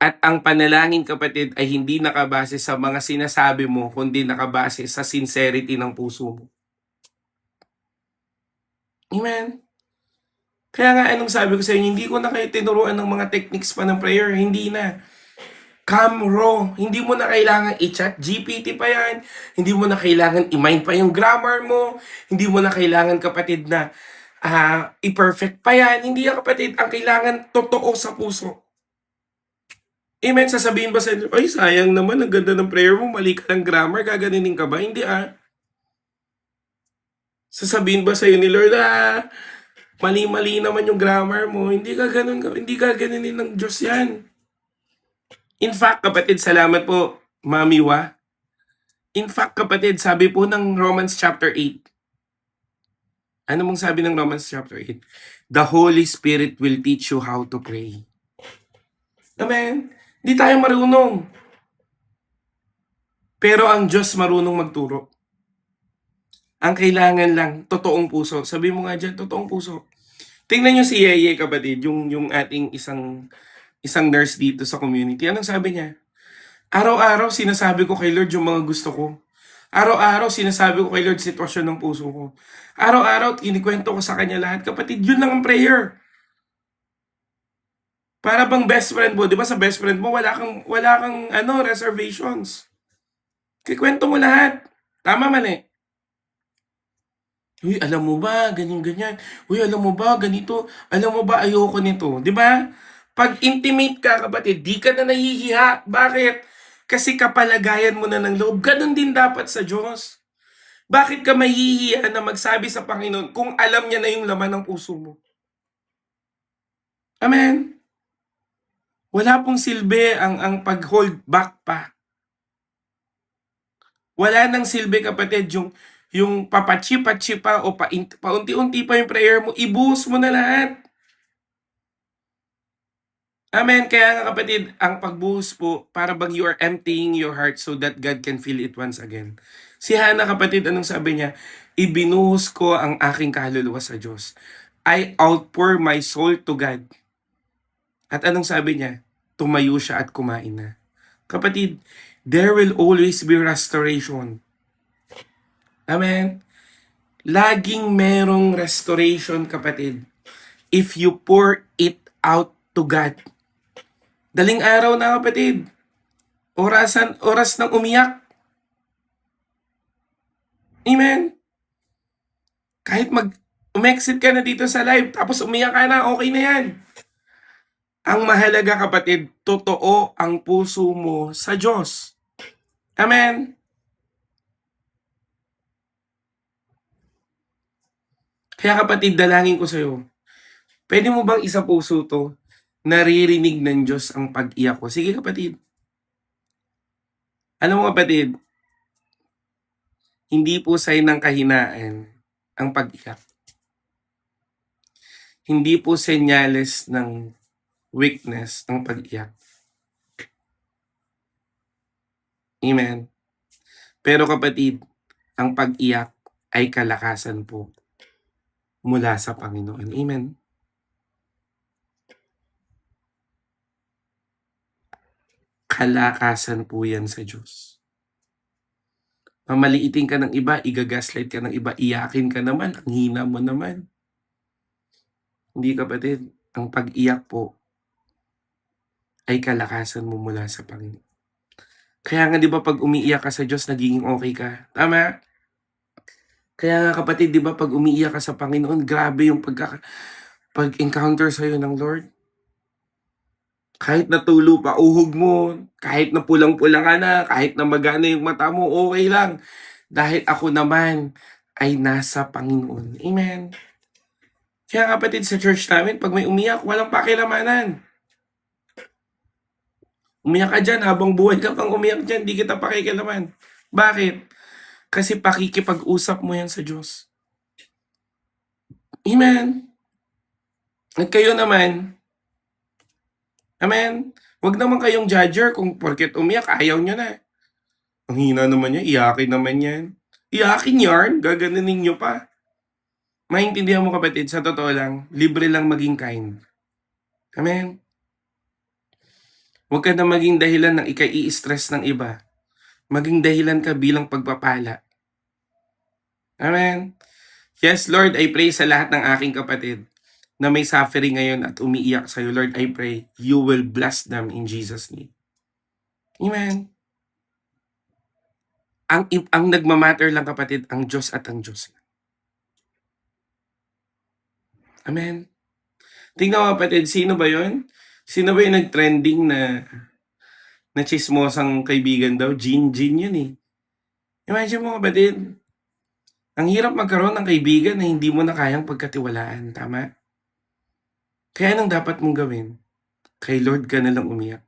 A: At ang panalangin, kapatid, ay hindi nakabase sa mga sinasabi mo, kundi nakabase sa sincerity ng puso mo. Amen? Kaya nga, anong sabi ko sa inyo, hindi ko na kayo tinuruan ng mga techniques pa ng prayer. Hindi na. Come raw. Hindi mo na kailangan i-chat GPT pa yan. Hindi mo na kailangan i-mind pa yung grammar mo. Hindi mo na kailangan, kapatid, na i-perfect pa yan. Hindi yan, kapatid. Ang kailangan, totoo sa puso. Amen? Sasabihin ba sa inyo, ay sayang naman, ang ganda ng prayer mo, mali ka ng grammar, gaganinin ka ba? Hindi Sasabihin ba sa iyo ni Lord, mali-mali naman yung grammar mo, hindi ka ganinin ng Diyos yan. In fact, kapatid, salamat po, Mami Wa. In fact, kapatid, sabi po ng Romans chapter 8. Ano mong sabi ng Romans chapter 8? The Holy Spirit will teach you how to pray. Amen? Hindi tayo marunong. Pero ang Diyos marunong magturo. Ang kailangan lang, totoong puso. Sabi mo nga dyan, totoong puso. Tingnan nyo si Yeye, kapatid, yung ating isang nurse dito sa community. Anong sabi niya? Araw-araw sinasabi ko kay Lord yung mga gusto ko. Araw-araw sinasabi ko kay Lord sitwasyon ng puso ko. Araw-araw kinikwento ko sa kanya lahat. Kapatid, yun lang ang prayer. Para bang best friend mo, 'di ba sa best friend mo wala kang reservations. Kikwento mo lahat. Tama mali. Uy, alam mo ba, ganyan-ganyan. Uy, alam mo ba, ganito. Alam mo ba, ayoko nito. Di ba? Pag intimate ka, kapatid, di ka na nahihiya. Bakit? Kasi kapalagayan mo na ng loob. Ganon din dapat sa Diyos. Bakit ka mahihiya na magsabi sa Panginoon kung alam niya na yung laman ng puso mo? Amen? Wala pong silbi ang pag-hold back pa. Wala nang silbi, kapatid, yung papatsi-patsi pa o paunti-unti pa yung prayer mo, ibuhos mo na lahat. Amen. Kaya nga, kapatid, ang pagbuhos po, para bang you are emptying your heart so that God can fill it once again. Si Hannah, kapatid, anong sabi niya? Ibinuhos ko ang aking kaluluwa sa Diyos. I outpour my soul to God. At anong sabi niya? Tumayo siya at kumain na. Kapatid, there will always be restoration. Amen. Laging merong restoration, kapatid, if you pour it out to God. Daling araw na, kapatid. Oras ng umiyak. Amen. Kahit umexit ka na dito sa live, tapos umiyak ka na, okay na yan. Ang mahalaga, kapatid, totoo ang puso mo sa Diyos. Amen. Kaya, kapatid, dalangin ko sa'yo, pwede mo bang isa puso to? Naririnig ng Diyos ang pag-iyak ko. Sige, kapatid. Alam mo, kapatid, hindi po sign ng kahinaan ang pag-iyak. Hindi po senyales ng weakness ang pag-iyak. Amen. Pero, kapatid, ang pag-iyak ay kalakasan po mula sa Panginoon. Amen. Kalakasan po yan sa Diyos. Mamaliitin ka ng iba, igagaslight ka ng iba, iyakin ka naman, ang hina mo naman. Hindi, kapatid, ang pag-iyak po ay kalakasan mo mula sa Panginoon. Kaya nga, di ba, pag umiiyak ka sa Diyos, nagiging okay ka. Tama? Kaya nga, kapatid, di ba, pag umiiyak ka sa Panginoon, grabe yung pag-encounter sa'yo ng Lord. Kahit natulo pa uhog mo, kahit na pulang-pula ka na, kahit na magana yung mata mo, okay lang. Dahil ako naman ay nasa Panginoon. Amen. Kaya, kapatid, sa church namin, pag may umiyak, walang pakilamanan. Umiyak ka dyan, habang buhay ka pang umiyak dyan, di kita pakikilaman. Bakit? Kasi pakikipag-usap mo yan sa Diyos. Amen. At kayo naman, amen, huwag naman kayong judger kung porket umiyak, ayaw nyo na. Ang hina naman niya, iyakin naman yan. Iyakin yarn, gaganunin nyo pa. Maintindihan mo, kapatid, sa totoo lang, libre lang maging kind. Amen. Huwag ka na maging dahilan ng ikai-stress ng iba. Maging dahilan ka bilang pagpapala. Amen. Yes, Lord, I pray sa lahat ng aking kapatid na may suffering ngayon at umiiyak sa'yo. Lord, I pray you will bless them in Jesus' name. Amen. Ang nagmamatter lang, kapatid, ang Diyos at ang Diyos. Amen. Tingnan mo, kapatid, sino ba yun? Sino ba yung nag-trending na chismosang kaibigan daw? Jean yun eh. Imagine mo, kapatid, ang hirap magkaroon ng kaibigan na hindi mo na kayang pagkatiwalaan. Tama? Kaya anong dapat mong gawin? Kay Lord ka na lang umiyak.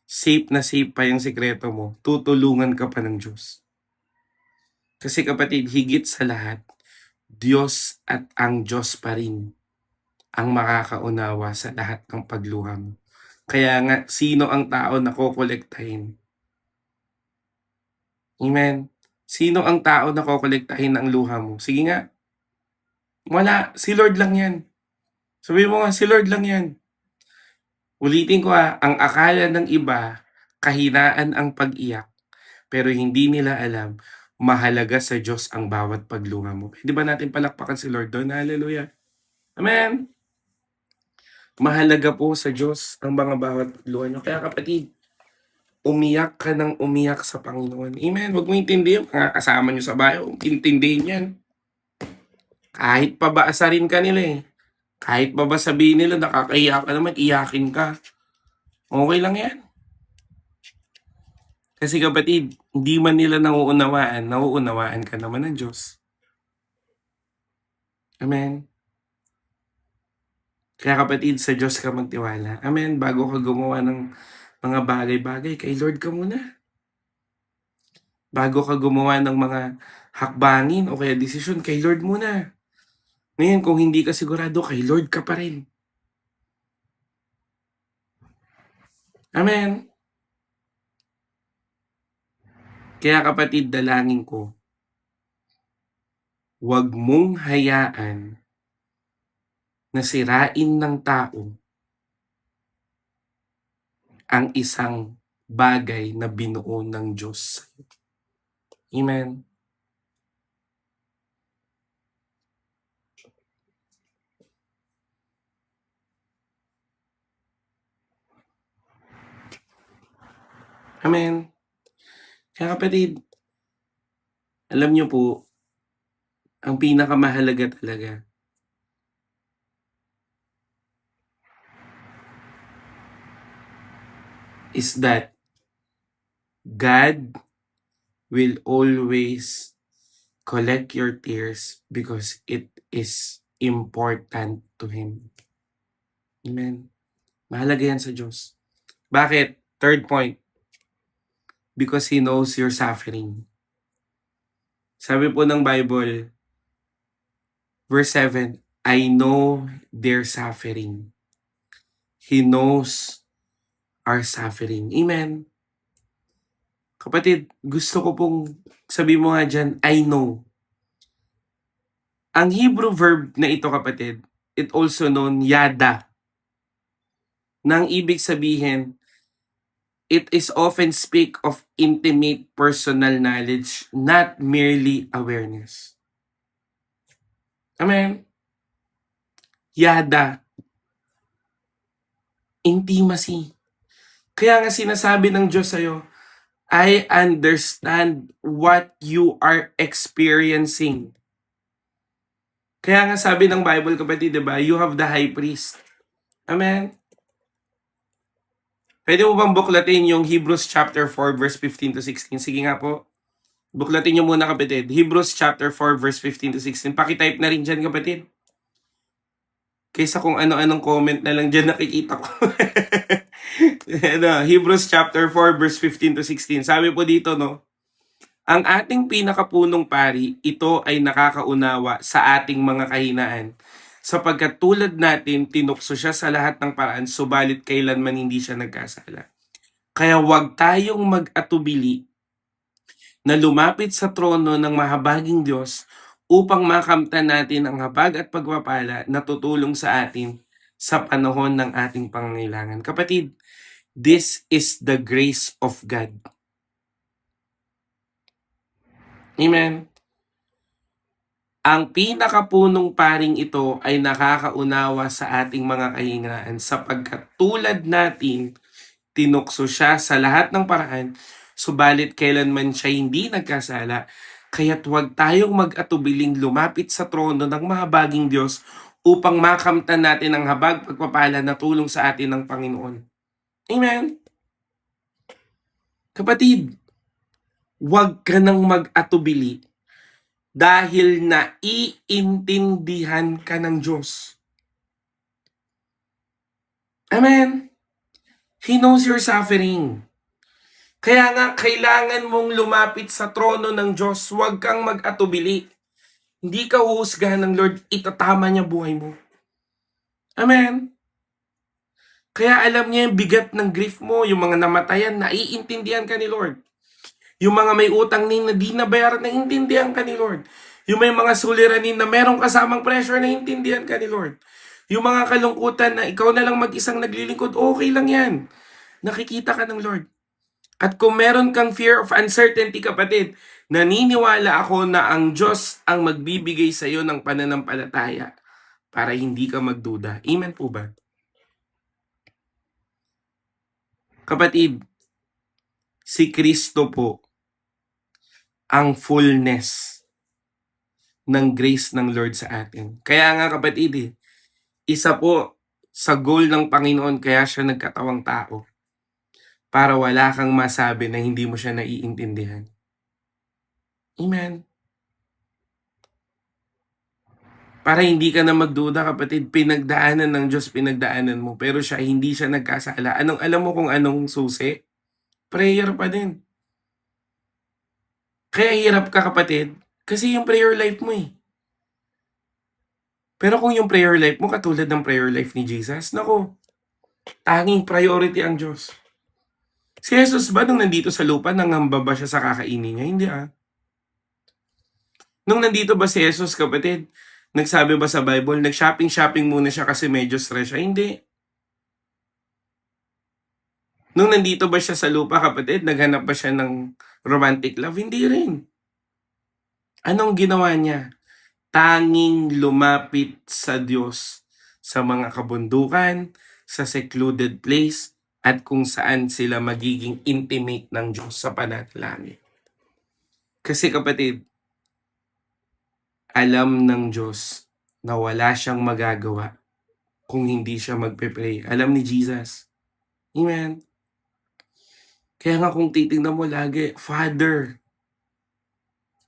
A: Safe na safe pa yung sikreto mo. Tutulungan ka pa ng Diyos. Kasi, kapatid, higit sa lahat, Diyos at ang Diyos pa rin ang makakaunawa sa lahat ng pagluha mo. Kaya nga, sino ang tao na kokolektahin? Amen. Sino ang tao na kokolektahin ang luha mo? Sige nga. Wala. Si Lord lang yan. Sabi mo nga, si Lord lang yan. Ulitin ko ang akala ng iba, kahinaan ang pag-iyak, pero hindi nila alam, mahalaga sa Diyos ang bawat pagluha mo. Hindi ba natin palakpakan si Lord doon? Hallelujah. Amen. Mahalaga po sa Diyos ang mga bawat pagluha nyo. Kaya, kapatid, umiyak ka ng umiyak sa Panginoon. Amen. Huwag mo intindihin. Mga kasama nyo sa bayo, intindihin yan. Kahit pa ba asarin ka nila eh. Kahit pa ba sabihin nila nakakahiya ka naman, iyakin ka. Okay lang yan. Kasi kapatid, hindi man nila nauunawaan ka naman ng Diyos. Amen. Kaya kapatid, sa Diyos ka magtiwala. Amen. Bago ka gumawa ng mga bagay-bagay, kay Lord ka muna. Bago ka gumawa ng mga hakbangin o kaya desisyon, kay Lord muna. Ngayon, kung hindi ka sigurado, kay Lord ka pa rin. Amen. Kaya kapatid, dalangin ko, huwag mong hayaan na sirain ng tao ang isang bagay na binuo ng Diyos. Amen. Amen. Kaya kapatid, alam niyo po, ang pinakamahalaga talaga is that God will always collect your tears because it is important to Him. Amen. Mahalaga yan sa Diyos. Bakit? Third point, because He knows your suffering. Sabi po ng Bible, verse 7, I know their suffering. He knows our suffering. Amen. Kapatid, gusto ko pong sabi mo nga dyan, I know. Ang Hebrew verb na ito kapatid, it also known yada. Nang ibig sabihin, it is often speak of intimate personal knowledge, not merely awareness. Amen? Yada. Intimacy. Kaya nga sinasabi ng Diyos sa'yo, I understand what you are experiencing. Kaya nga sabi ng Bible kapatid, diba? You have the high priest. Amen? Pwede mo bang buklatin yung Hebrews chapter 4 verse 15 to 16? Sige nga po. Buklatin nyo muna kapatid. Hebrews chapter 4 verse 15 to 16. Pakitype na rin dyan kapatid. Kaysa kung ano-anong comment na lang dyan nakikita ko. Hebrews chapter 4 verse 15 to 16. Sabi po dito, no? Ang ating pinakapunong pari, ito ay nakakaunawa sa ating mga kahinaan. Sapagkat tulad natin, tinukso siya sa lahat ng paraan, subalit kailanman hindi siya nagkasala. Kaya huwag tayong mag-atubili na lumapit sa trono ng mahabaging Diyos upang makamtan natin ang habag at pagpapala na tutulong sa atin sa panahon ng ating pangangailangan. Kapatid, this is the grace of God. Amen. Ang pinakapunong paring ito ay nakakaunawa sa ating mga kahinaan sapagkat tulad natin, tinukso siya sa lahat ng paraan, subalit kailanman siya hindi nagkasala, kaya't huwag tayong mag-atubiling lumapit sa trono ng mahabaging Diyos upang makamtan natin ang habag pagpapala na tulong sa atin ng Panginoon. Amen? Kapatid, huwag ka nang mag-atubili dahil naiintindihan ka ng Diyos. Amen? He knows your suffering. Kaya nga, kailangan mong lumapit sa trono ng Diyos. Huwag kang mag-atubili. Hindi ka huhusgahan ng Lord, itatama niya buhay mo. Amen? Kaya alam niya yung bigat ng grief mo, yung mga namatayan, naiintindihan ka ni Lord. Yung mga may utang na di nabayaran, naiintindihan ka ni Lord. Yung may mga suliranin na merong kasamang pressure, naiintindihan ka ni Lord. Yung mga kalungkutan na ikaw na lang mag-isang naglilingkod, okay lang yan. Nakikita ka ng Lord. At kung meron kang fear of uncertainty, kapatid, naniniwala ako na ang Diyos ang magbibigay sa iyo ng pananampalataya para hindi ka magduda. Amen po ba? Kapatid, si Kristo po ang fullness ng grace ng Lord sa atin. Kaya nga kapatid, isa po sa goal ng Panginoon kaya siya nagkatawang tao para wala kang masabi na hindi mo siya naiintindihan. Amen. Para hindi ka na magduda, kapatid, pinagdaanan ng Diyos, pinagdaanan mo, pero siya, hindi siya nagkasala. Alam mo kung anong susi? Prayer pa din. Kaya hirap ka, kapatid, kasi yung prayer life mo eh. Pero kung yung prayer life mo katulad ng prayer life ni Jesus, naku, tanging priority ang Diyos. Si Jesus ba nung nandito sa lupa, nangamba ba siya sa kakainin niya? Hindi ah. Nung nandito ba si Jesus, kapatid, nagsabi ba sa Bible, nag-shopping muna siya kasi medyo stress siya? Hindi. Nung nandito ba siya sa lupa, kapatid, naghanap ba siya ng romantic love? Hindi rin. Anong ginawa niya? Tanging lumapit sa Diyos sa mga kabundukan, sa secluded place, at kung saan sila magiging intimate ng Diyos sa pananalangin. Kasi kapatid, alam ng Diyos na wala siyang magagawa kung hindi siya magpe-pray. Alam ni Jesus. Amen. Kaya nga kung titingnan mo lagi, Father,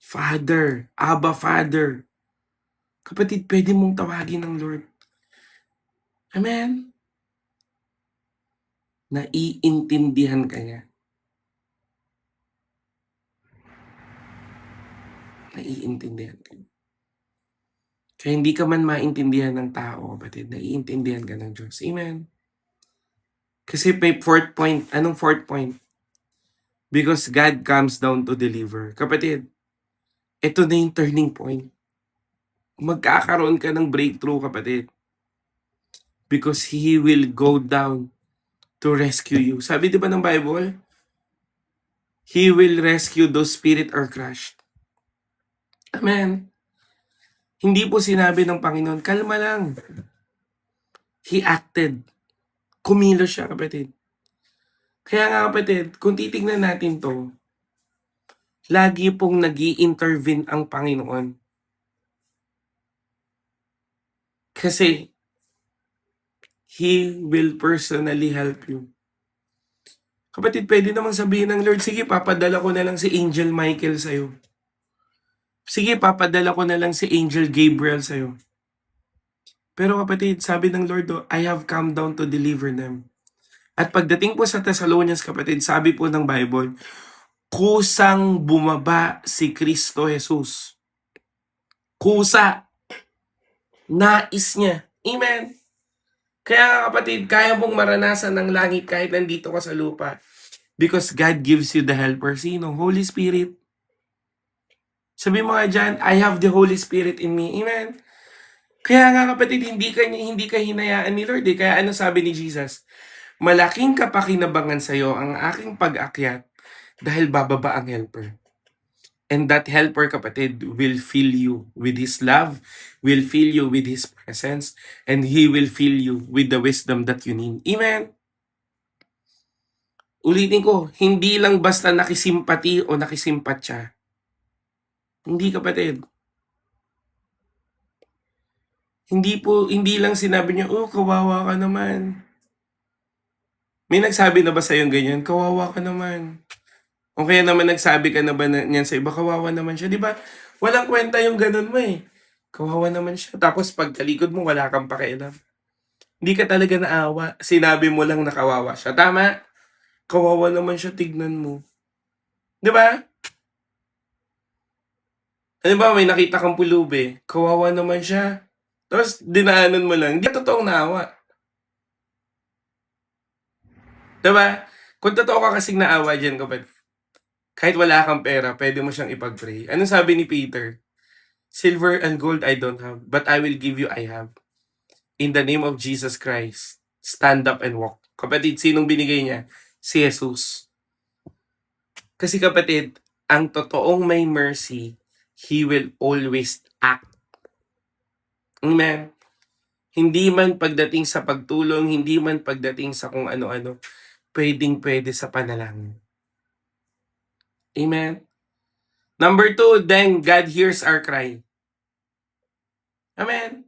A: Father, Abba Father. Kapatid, pwede mong tawagin ng Lord. Amen. Naiintindihan ka niya. Naiintindihan ka niya. Kaya hindi ka man maintindihan ng tao, kapatid, naiintindihan ka ng Diyos. Amen. Kasi may fourth point. Anong fourth point? Because God comes down to deliver. Kapatid, ito na yung turning point. Magkakaroon ka ng breakthrough, kapatid. Because He will go down to rescue you. Sabi di ba ng Bible? He will rescue those spirit are crushed. Amen. Hindi po sinabi ng Panginoon, kalma lang. He acted. Kumilos siya, kapatid. Kaya nga, kapatid, kung titignan natin to, lagi pong nag-i-intervene ang Panginoon. Kasi, He will personally help you. Kapatid, pwede namang sabihin ng Lord, sige, papadala ko na lang si Angel Michael sa'yo. Sige, papadala ko na lang si Angel Gabriel sa'yo. Pero kapatid, sabi ng Lord, I have come down to deliver them. At pagdating po sa Thessalonians, kapatid, sabi po ng Bible, kusang bumaba si Kristo Jesus. Kusa. Nais niya. Amen. Kaya kapatid, kaya mong maranasan ng langit kahit nandito ka sa lupa. Because God gives you the helper. Sino? Holy Spirit. Sabi mo nga dyan, I have the Holy Spirit in me. Amen. Kaya nga kapatid, hindi ka hinayaan ni Lord. Kaya ano sabi ni Jesus? Malaking kapakinabangan sa iyo ang aking pag-akyat dahil bababa ang helper. And that helper, kapatid, will fill you with His love, will fill you with His presence, and He will fill you with the wisdom that you need. Amen? Ulitin ko, hindi lang basta nakisimpati o nakisimpatya. Hindi, kapatid. Hindi lang sinabi niya, oh, kawawa ka naman. May nagsabi na ba sa'yo ganyan? Kawawa ka naman. O kaya naman nagsabi ka na ba niyan sa iba, kawawa naman siya. Di ba? Walang kwenta yung ganun mo eh. Kawawa naman siya. Tapos pagkalikod mo, wala kang pakialam. Hindi ka talaga naawa. Sinabi mo lang na kawawa siya. Tama? Kawawa naman siya, tignan mo. Di ba? Ano ba, may nakita kang pulubi. Kawawa naman siya. Tapos dinaanan mo lang. Hindi ka totoong naawa. Di ba? Kung totoo ka kasing naawa dyan, kapatid, kahit wala kang pera, pwede mo siyang ipag-pray. Anong sabi ni Peter? Silver and gold I don't have, but I will give you I have. In the name of Jesus Christ, stand up and walk. Kapatid, sinong binigay niya? Si Jesus. Kasi kapatid, ang totoong may mercy, He will always act. Amen. Hindi man pagdating sa pagtulong, hindi man pagdating sa kung ano-ano, pwedeng-pwede sa panalangin. Amen. Number 2, then God hears our cry. Amen.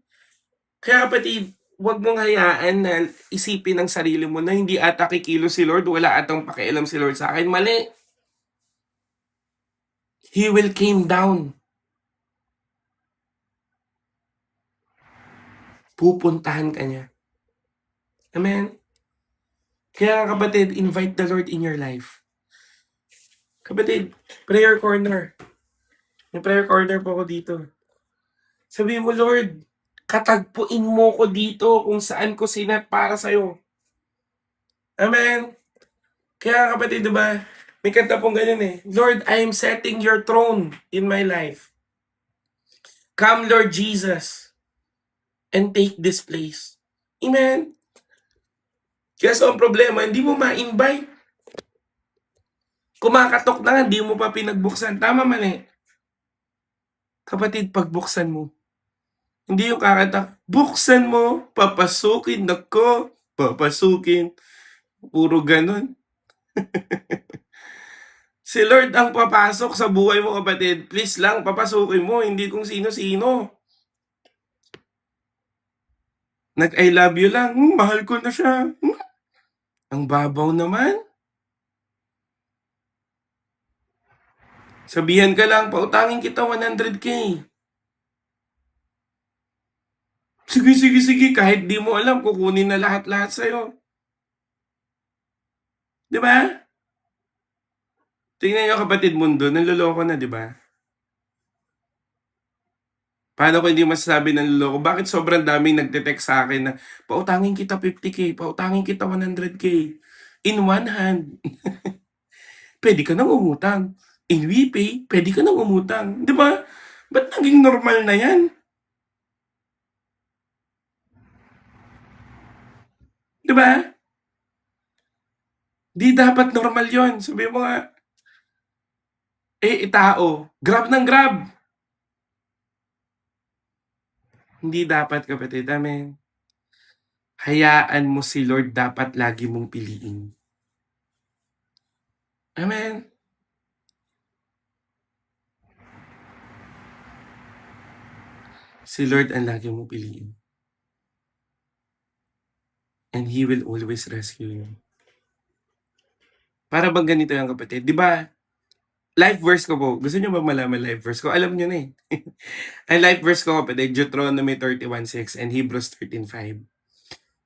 A: Kaya kapatid, Huwag mong hayaan na isipin ng sarili mo na hindi ata kikilos si Lord, wala atang pakialam si Lord sa akin. Mali. He will came down. Pupuntahan ka niya. Amen? Kaya kapatid, invite the Lord in your life. Kapatid, prayer corner. May prayer corner po ako dito. Sabi mo, Lord, katagpuin mo ko dito kung saan ko sinat para sa'yo. Amen? Kaya kapatid, diba? May kanta pong ganyan eh. Lord, I am setting your throne in my life. Come, Lord Jesus, and take this place. Amen? Kaya so ang problema, hindi mo ma-invite. Kumakatok na nga, hindi mo pa pinagbuksan. Tama mali. Kapatid, pagbuksan mo. Hindi yung kakatak, buksan mo, papasukin, nako, papasukin. Puro ganun. Si Lord ang papasok sa buhay mo, kapatid. Please lang, papasukin mo, hindi kung sino-sino. Nag-I love you lang, mahal ko na siya. Ang babaw naman. Sabihan ka lang, pautangin kita 100K. Sige, kahit di mo alam, kukunin na lahat-lahat sa'yo. Di ba? Tingnan nyo kapatid mundo, nanloloko na, di ba? Paano ko hindi masasabi nanloloko? Bakit sobrang daming nagte-text sa akin na pautangin kita 50K, pautangin kita 100K. In one hand, pwede ka nang umutang. In WePay, pwede ka nang umutang. Di ba? Ba't naging normal na yan? Di ba? Di dapat normal yon. Sabi mo nga, tao, grab ng grab. Hindi dapat kapatid, amen. Hayaan mo si Lord dapat lagi mong piliin. Amen. Si Lord ang lagi mong piliin. And He will always rescue you. Para bang ganito yan kapatid? Di ba? Life verse ko po. Gusto niyo ba malaman life verse ko? Alam niyo na eh. Ang life verse ko kapatid, Deuteronomy 31:6 and Hebrews 13:5.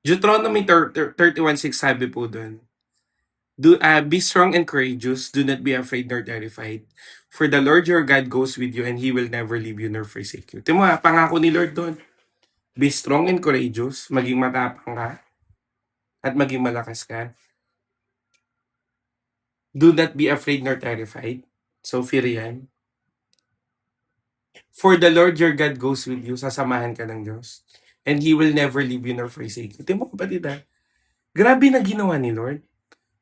A: Deuteronomy 31:6 sabi po doon, be strong and courageous, do not be afraid nor terrified. For the Lord your God goes with you and He will never leave you nor forsake you. Timo pangako ni Lord doon. Be strong and courageous, maging matapang ka, at maging malakas ka. Do not be afraid nor terrified. So fear yan. For the Lord your God goes with you, sasamahan ka ng Diyos. And He will never leave you nor forsake you. Timo kapatid grabe na ginawa ni Lord.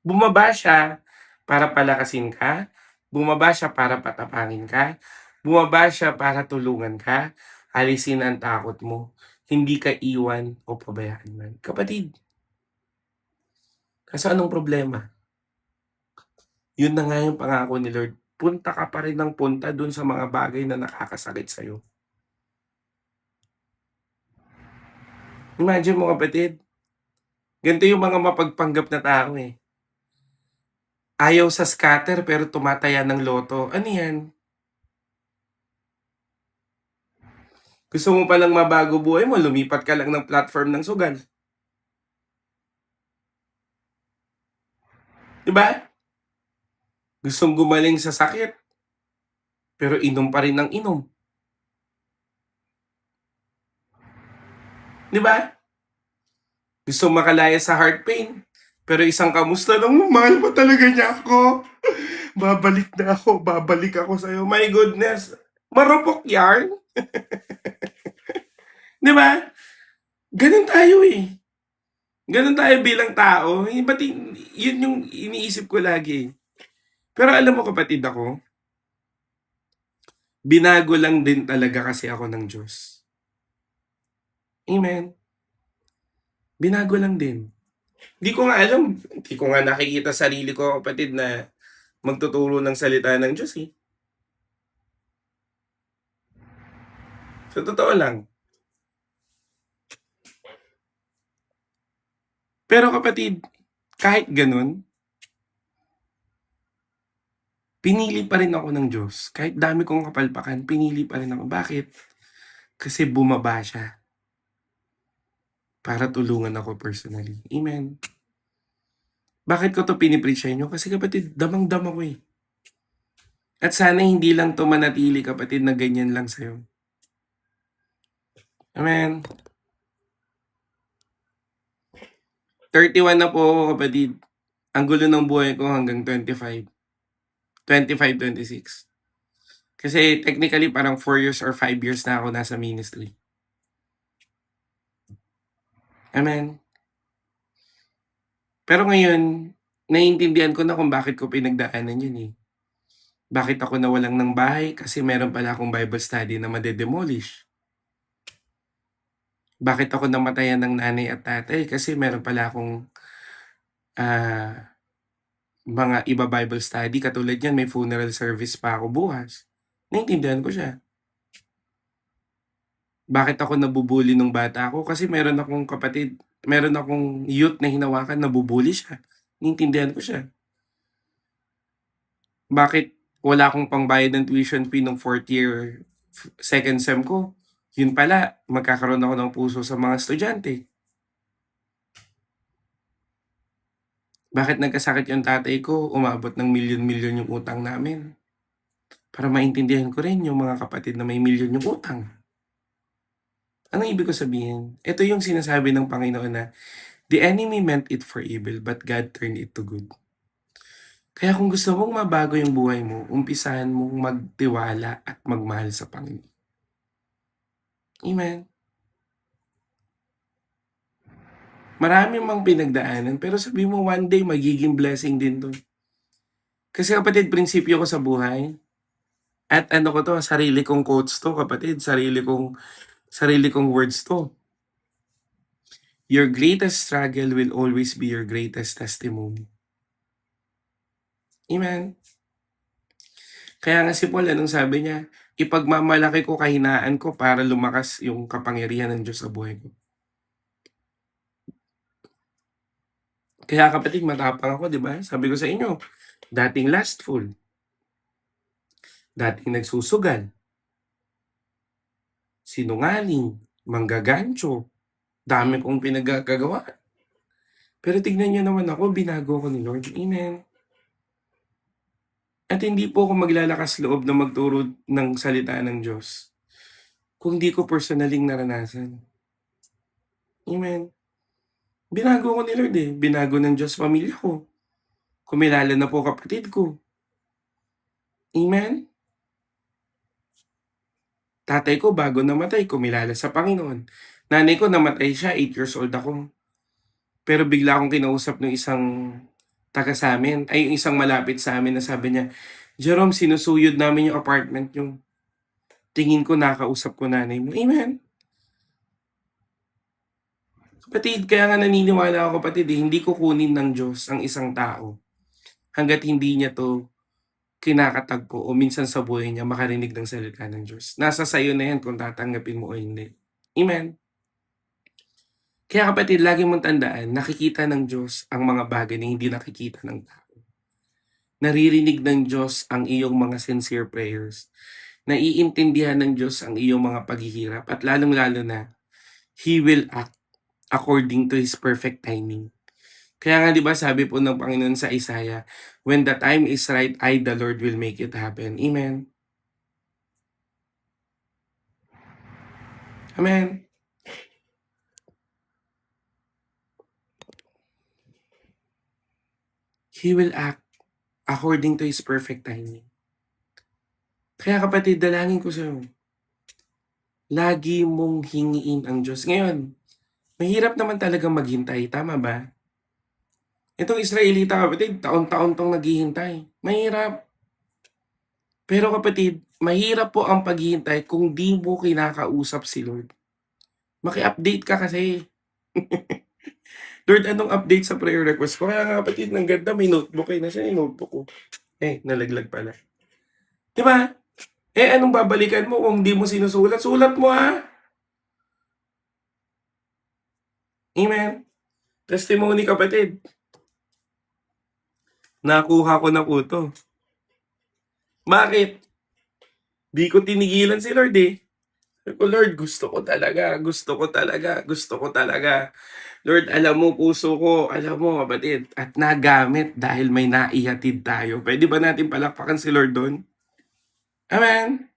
A: Bumaba siya para palakasin ka. Bumaba siya para patapangin ka. Bumaba siya para tulungan ka. Alisin ang takot mo. Hindi ka iwan o pabayaan man. Kapatid, kaso anong problema? Yun na nga yung pangako ni Lord. Punta ka pa rin ng punta dun sa mga bagay na nakakasakit sa'yo. Imagine mo kapatid, ganito yung mga mapagpanggap na tao eh. Ayaw sa scatter pero tumataya ng loto. Ano yan? Gusto mo palang mabago buhay mo, lumipat ka lang ng platform ng sugal. Diba? Gustong gumaling sa sakit, pero inom pa rin ng inom. Diba? Gustong makalaya sa heart pain, pero isang kamusta lang, mahal pa talaga niya ako. Babalik ako sa'yo. My goodness. Marupok yarn. Diba? Ganun tayo eh. Ganun tayo bilang tao. Ba't yun yung iniisip ko lagi. Pero alam mo kapatid ako, binago lang din talaga kasi ako ng Diyos. Amen. Binago lang din. Hindi ko nga alam, hindi ko nga nakikita sarili ko kapatid na magtuturo ng salita ng Diyos eh. Sa totoo lang. Pero kapatid, kahit ganun, pinili pa rin ako ng Diyos. Kahit dami kong kapalpakan, pinili pa rin ako. Bakit? Kasi bumaba siya para tulungan ako personally. Amen. Bakit ko to pinipreach sa inyo? Kasi kapatid, damang-dama ko eh. At sana hindi lang to manatili kapatid na ganyan lang sa'yo. Amen. 31 na po ako kapatid. Ang gulo ng buhay ko hanggang 25. 25, 26. Kasi technically parang 4 years or 5 years na ako nasa ministry. Amen. Pero ngayon, naiintindihan ko na kung bakit ko pinagdaanan yun eh. Bakit ako nawalan ng bahay? Kasi meron pala akong Bible study na madedemolish. Bakit ako namatayan ng nanay at tatay? Kasi meron pala akong mga iba Bible study. Katulad yan, may funeral service pa ako bukas. Naiintindihan ko siya. Bakit ako nabubuli nung bata ako? Kasi meron akong kapatid, meron akong youth na hinawakan, nabubuli siya. Naiintindihan ko siya. Bakit wala akong pangbayad ng tuition fee nung 4th year, second sem ko? Yun pala, magkakaroon ako ng puso sa mga estudyante. Bakit nagkasakit yung tatay ko? Umabot ng milyon-milyon yung utang namin. Para maintindihan ko rin yung mga kapatid na may milyon yung utang. Anong ibig ko sabihin? Ito yung sinasabi ng Panginoon na, the enemy meant it for evil, but God turned it to good. Kaya kung gusto mong mabago yung buhay mo, umpisahan mong magtiwala at magmahal sa Panginoon. Amen. Marami mang pinagdaanan, pero sabi mo one day magiging blessing din to. Kasi kapatid, prinsipyo ko sa buhay, at ano ko to, sarili kong quotes to, kapatid, sarili kong words to. Your greatest struggle will always be your greatest testimony. Amen. Kaya nga si Paul, anong sabi niya? Ipagmamalaki ko kahinaan ko para lumakas yung kapangyarihan ng Diyos sa buhay ko. Kaya kapatid, matapang ako, di ba? Sabi ko sa inyo, dating lustful, dating nagsusugal, sinungaling, manggagancho, dami kong pinagagawa. Pero tignan niyo naman ako, binago ko ni Lord. Amen. At hindi po ako maglalakas loob na magturo ng salita ng Diyos kung di ko personaling naranasan. Amen. Binago ko ni Lord eh. Binago ng Diyos pamilya ko. Kumilala na po kapatid ko. Amen. Tatay ko bago namatay, kumilala sa Panginoon. Nanay ko namatay siya, 8 years old ako. Pero bigla akong kinausap ng isang taga sa amin, ay yung isang malapit sa amin na sabi niya, Jerome, sinusuyod namin yung apartment yung tingin ko nakausap ko nanay mo. Amen. Kapatid, kaya nga naniniwala ako kapatid, hindi ko kunin ng Diyos ang isang tao hanggat hindi niya to kinakatagpo o minsan sa buhay niya makarinig ng salita ng Diyos. Nasa sayo na yan kung tatanggapin mo o hindi. Amen. Kaya kapatid, lagi mong tandaan, nakikita ng Diyos ang mga bagay na hindi nakikita ng tao. Naririnig ng Diyos ang iyong mga sincere prayers. Naiintindihan ng Diyos ang iyong mga paghihirap at lalong-lalo na, He will act according to His perfect timing. Kaya nga 'di ba sabi po ng Panginoon sa Isaiah, when the time is right, I the Lord will make it happen. Amen. Amen. He will act according to His perfect timing. Kaya kapatid, dalangin ko sa'yo, lagi mong hingiin ang Diyos. Ngayon, mahirap naman talagang maghintay, tama ba? Itong Israelita kapatid, taon-taon tong naghihintay. Mahirap. Pero kapatid, mahirap po ang paghihintay kung di mo kinakausap si Lord. Maki-update ka kasi. Lord, anong update sa prayer request ko? Kaya nga kapatid, ng ganda, may notebook eh. Nasa yung notebook ko? Nalaglag pala. Diba? Anong babalikan mo kung di mo sinusulat? Sulat mo ha? Amen? Testimony, kapatid. Nakuha ko na po to. Bakit? Di ko tinigilan si Lord eh. Sabi ko, Lord, gusto ko talaga, gusto ko talaga, gusto ko talaga. Lord, alam mo, puso ko, alam mo, kapatid, at nagamit dahil may naihatid tayo. Pwede ba natin palakpakan si Lord doon? Amen.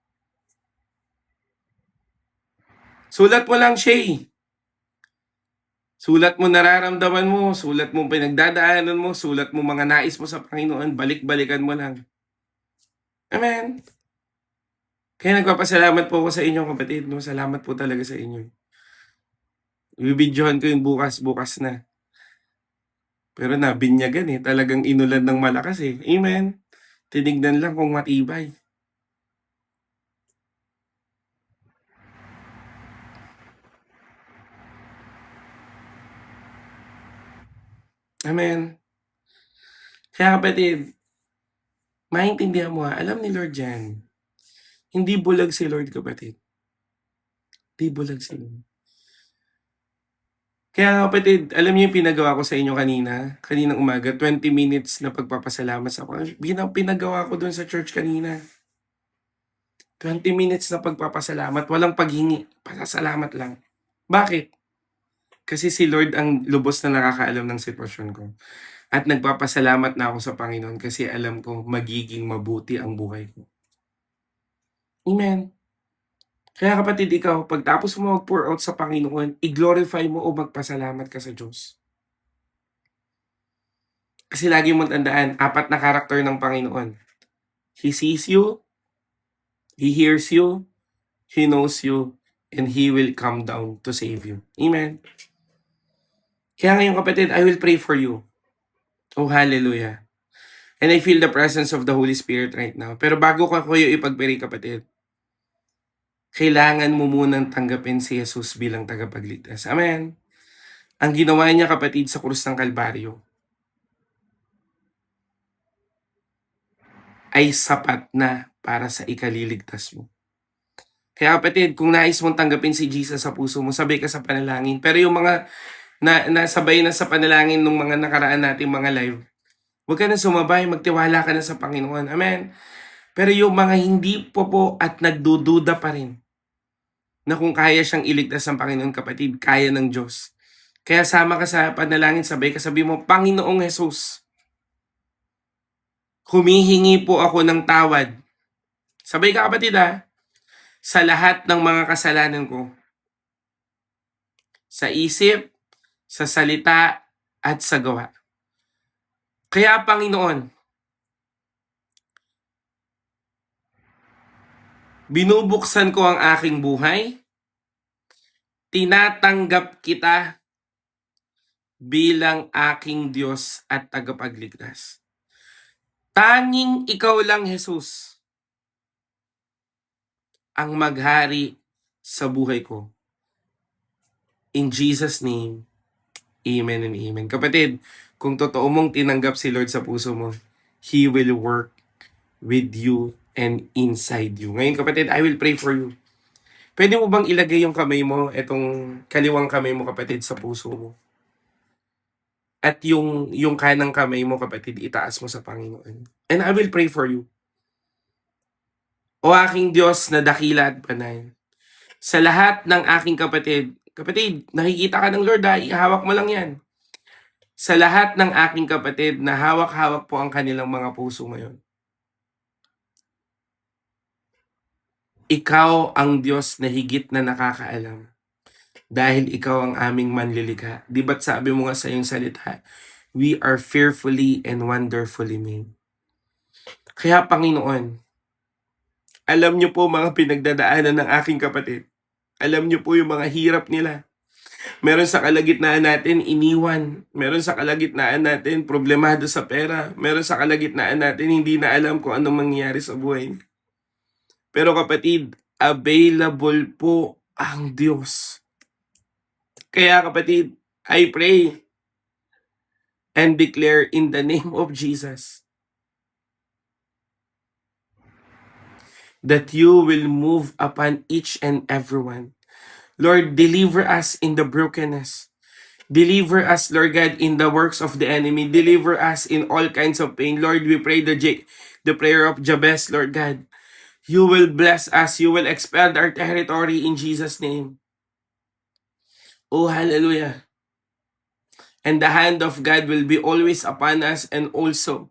A: Sulat mo lang, Shay. Sulat mo nararamdaman mo, sulat mo pinagdadaanan mo, sulat mo mga nais mo sa Panginoon, balik-balikan mo lang. Amen. Kaya nagpapasalamat po ako sa inyo, kapatid. No? Salamat po talaga sa inyo. Ibibidyohan ko yung bukas na. Pero nabinyagan eh. Talagang inulan ng malakas eh. Amen. Tinignan lang kung matibay. Amen. Kaya kapatid, maintindihan mo alam ni Lord yan. Hindi bulag si Lord, kapatid. Hindi bulag si Lord. Kaya kapatid, alam niyo yung pinagawa ko sa inyo kaninang umaga, 20 minutes na pagpapasalamat sa Panginoon. Pinagawa ko dun sa church kanina. 20 minutes na pagpapasalamat, walang paghingi, pasasalamat lang. Bakit? Kasi si Lord ang lubos na nakakaalam ng sitwasyon ko. At nagpapasalamat na ako sa Panginoon kasi alam ko magiging mabuti ang buhay ko. Amen. Kaya kapatid, ikaw, pagtapos mo mag-pour out sa Panginoon, i-glorify mo o magpasalamat ka sa Diyos. Kasi lagi mong tandaan, 4 na karakter ng Panginoon. He sees you, He hears you, He knows you, and He will come down to save you. Amen. Kaya ngayon kapatid, I will pray for you. Oh, hallelujah. And I feel the presence of the Holy Spirit right now. Pero bago ko kayo ipag-pray, kapatid, kailangan mo munang tanggapin si Jesus bilang tagapagligtas. Amen. Ang ginawa niya, kapatid, sa krus ng Kalbaryo ay sapat na para sa ikaliligtas mo. Kaya kapatid, kung nais mong tanggapin si Jesus sa puso mo, sabay ka sa panalangin. Pero yung mga nasabay na sa panalangin ng mga nakaraan nating mga live, huwag ka na sumabay, magtiwala ka na sa Panginoon. Amen. Pero yung mga hindi po at nagdududa pa rin, na kung kaya siyang iligtas ng Panginoon, kapatid, kaya ng Diyos. Kaya sama ka sa panalangin, sabay ka, sabi mo, Panginoong Jesus, humihingi po ako ng tawad. Sabay ka, kapatid, sa lahat ng mga kasalanan ko. Sa isip, sa salita, at sa gawa. Kaya, Panginoon, binubuksan ko ang aking buhay, tinatanggap kita bilang aking Diyos at tagapagligtas. Tanging ikaw lang, Jesus, ang maghari sa buhay ko. In Jesus' name, amen and amen. Kapatid, kung totoo mong tinanggap si Lord sa puso mo, He will work with you and inside you. Ngayon kapatid, I will pray for you. Pwede mo bang ilagay yung kamay mo, itong kaliwang kamay mo kapatid, sa puso mo? At yung kanang kamay mo kapatid, itaas mo sa Panginoon. And I will pray for you. O aking Diyos na dakila at banal, sa lahat ng aking kapatid, nakikita ka ng Lord ihawak mo lang yan. Sa lahat ng aking kapatid na hawak-hawak po ang kanilang mga puso ngayon. Ikaw ang Diyos na higit na nakakaalam. Dahil ikaw ang aming manlilikha. Di ba't sabi mo nga sa iyong salita, we are fearfully and wonderfully made. Kaya Panginoon, alam niyo po mga pinagdadaanan ng aking kapatid. Alam niyo po yung mga hirap nila. Meron sa kalagitnaan natin iniwan. Meron sa kalagitnaan natin problemado sa pera. Meron sa kalagitnaan natin hindi na alam kung anong mangyayari sa buhay. Pero kapatid, available po ang Diyos. Kaya kapatid, I pray and declare in the name of Jesus that you will move upon each and everyone. Lord, deliver us in the brokenness. Deliver us, Lord God, in the works of the enemy. Deliver us in all kinds of pain. Lord, we pray the prayer of Jabez, Lord God. You will bless us. You will expand our territory in Jesus' name. Oh, hallelujah. And the hand of God will be always upon us, and also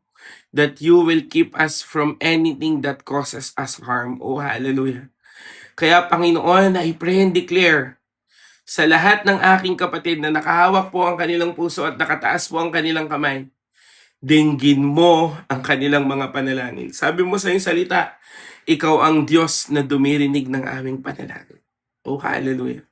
A: that you will keep us from anything that causes us harm. Oh, hallelujah. Kaya Panginoon, I pray and declare sa lahat ng aking kapatid na nakahawak po ang kanilang puso at nakataas po ang kanilang kamay, dinggin mo ang kanilang mga panalangin. Sabi mo sa iyong salita, ikaw ang Diyos na dumirinig ng aming panalangin. Oh, hallelujah.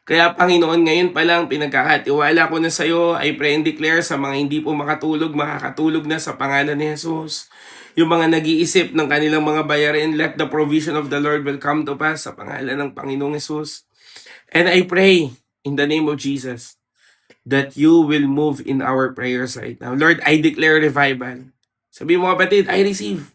A: Kaya Panginoon, ngayon pa lang pinagkakatiwala ko na sa iyo. I pray and declare sa mga hindi po makatulog, makakatulog na sa pangalan ni Jesus. Yung mga nag-iisip ng kanilang mga bayarin, let the provision of the Lord will come to pass sa pangalan ng Panginoong Jesus. And I pray in the name of Jesus that you will move in our prayers right now. Lord, I declare revival. Sabi mo kapatid, I receive.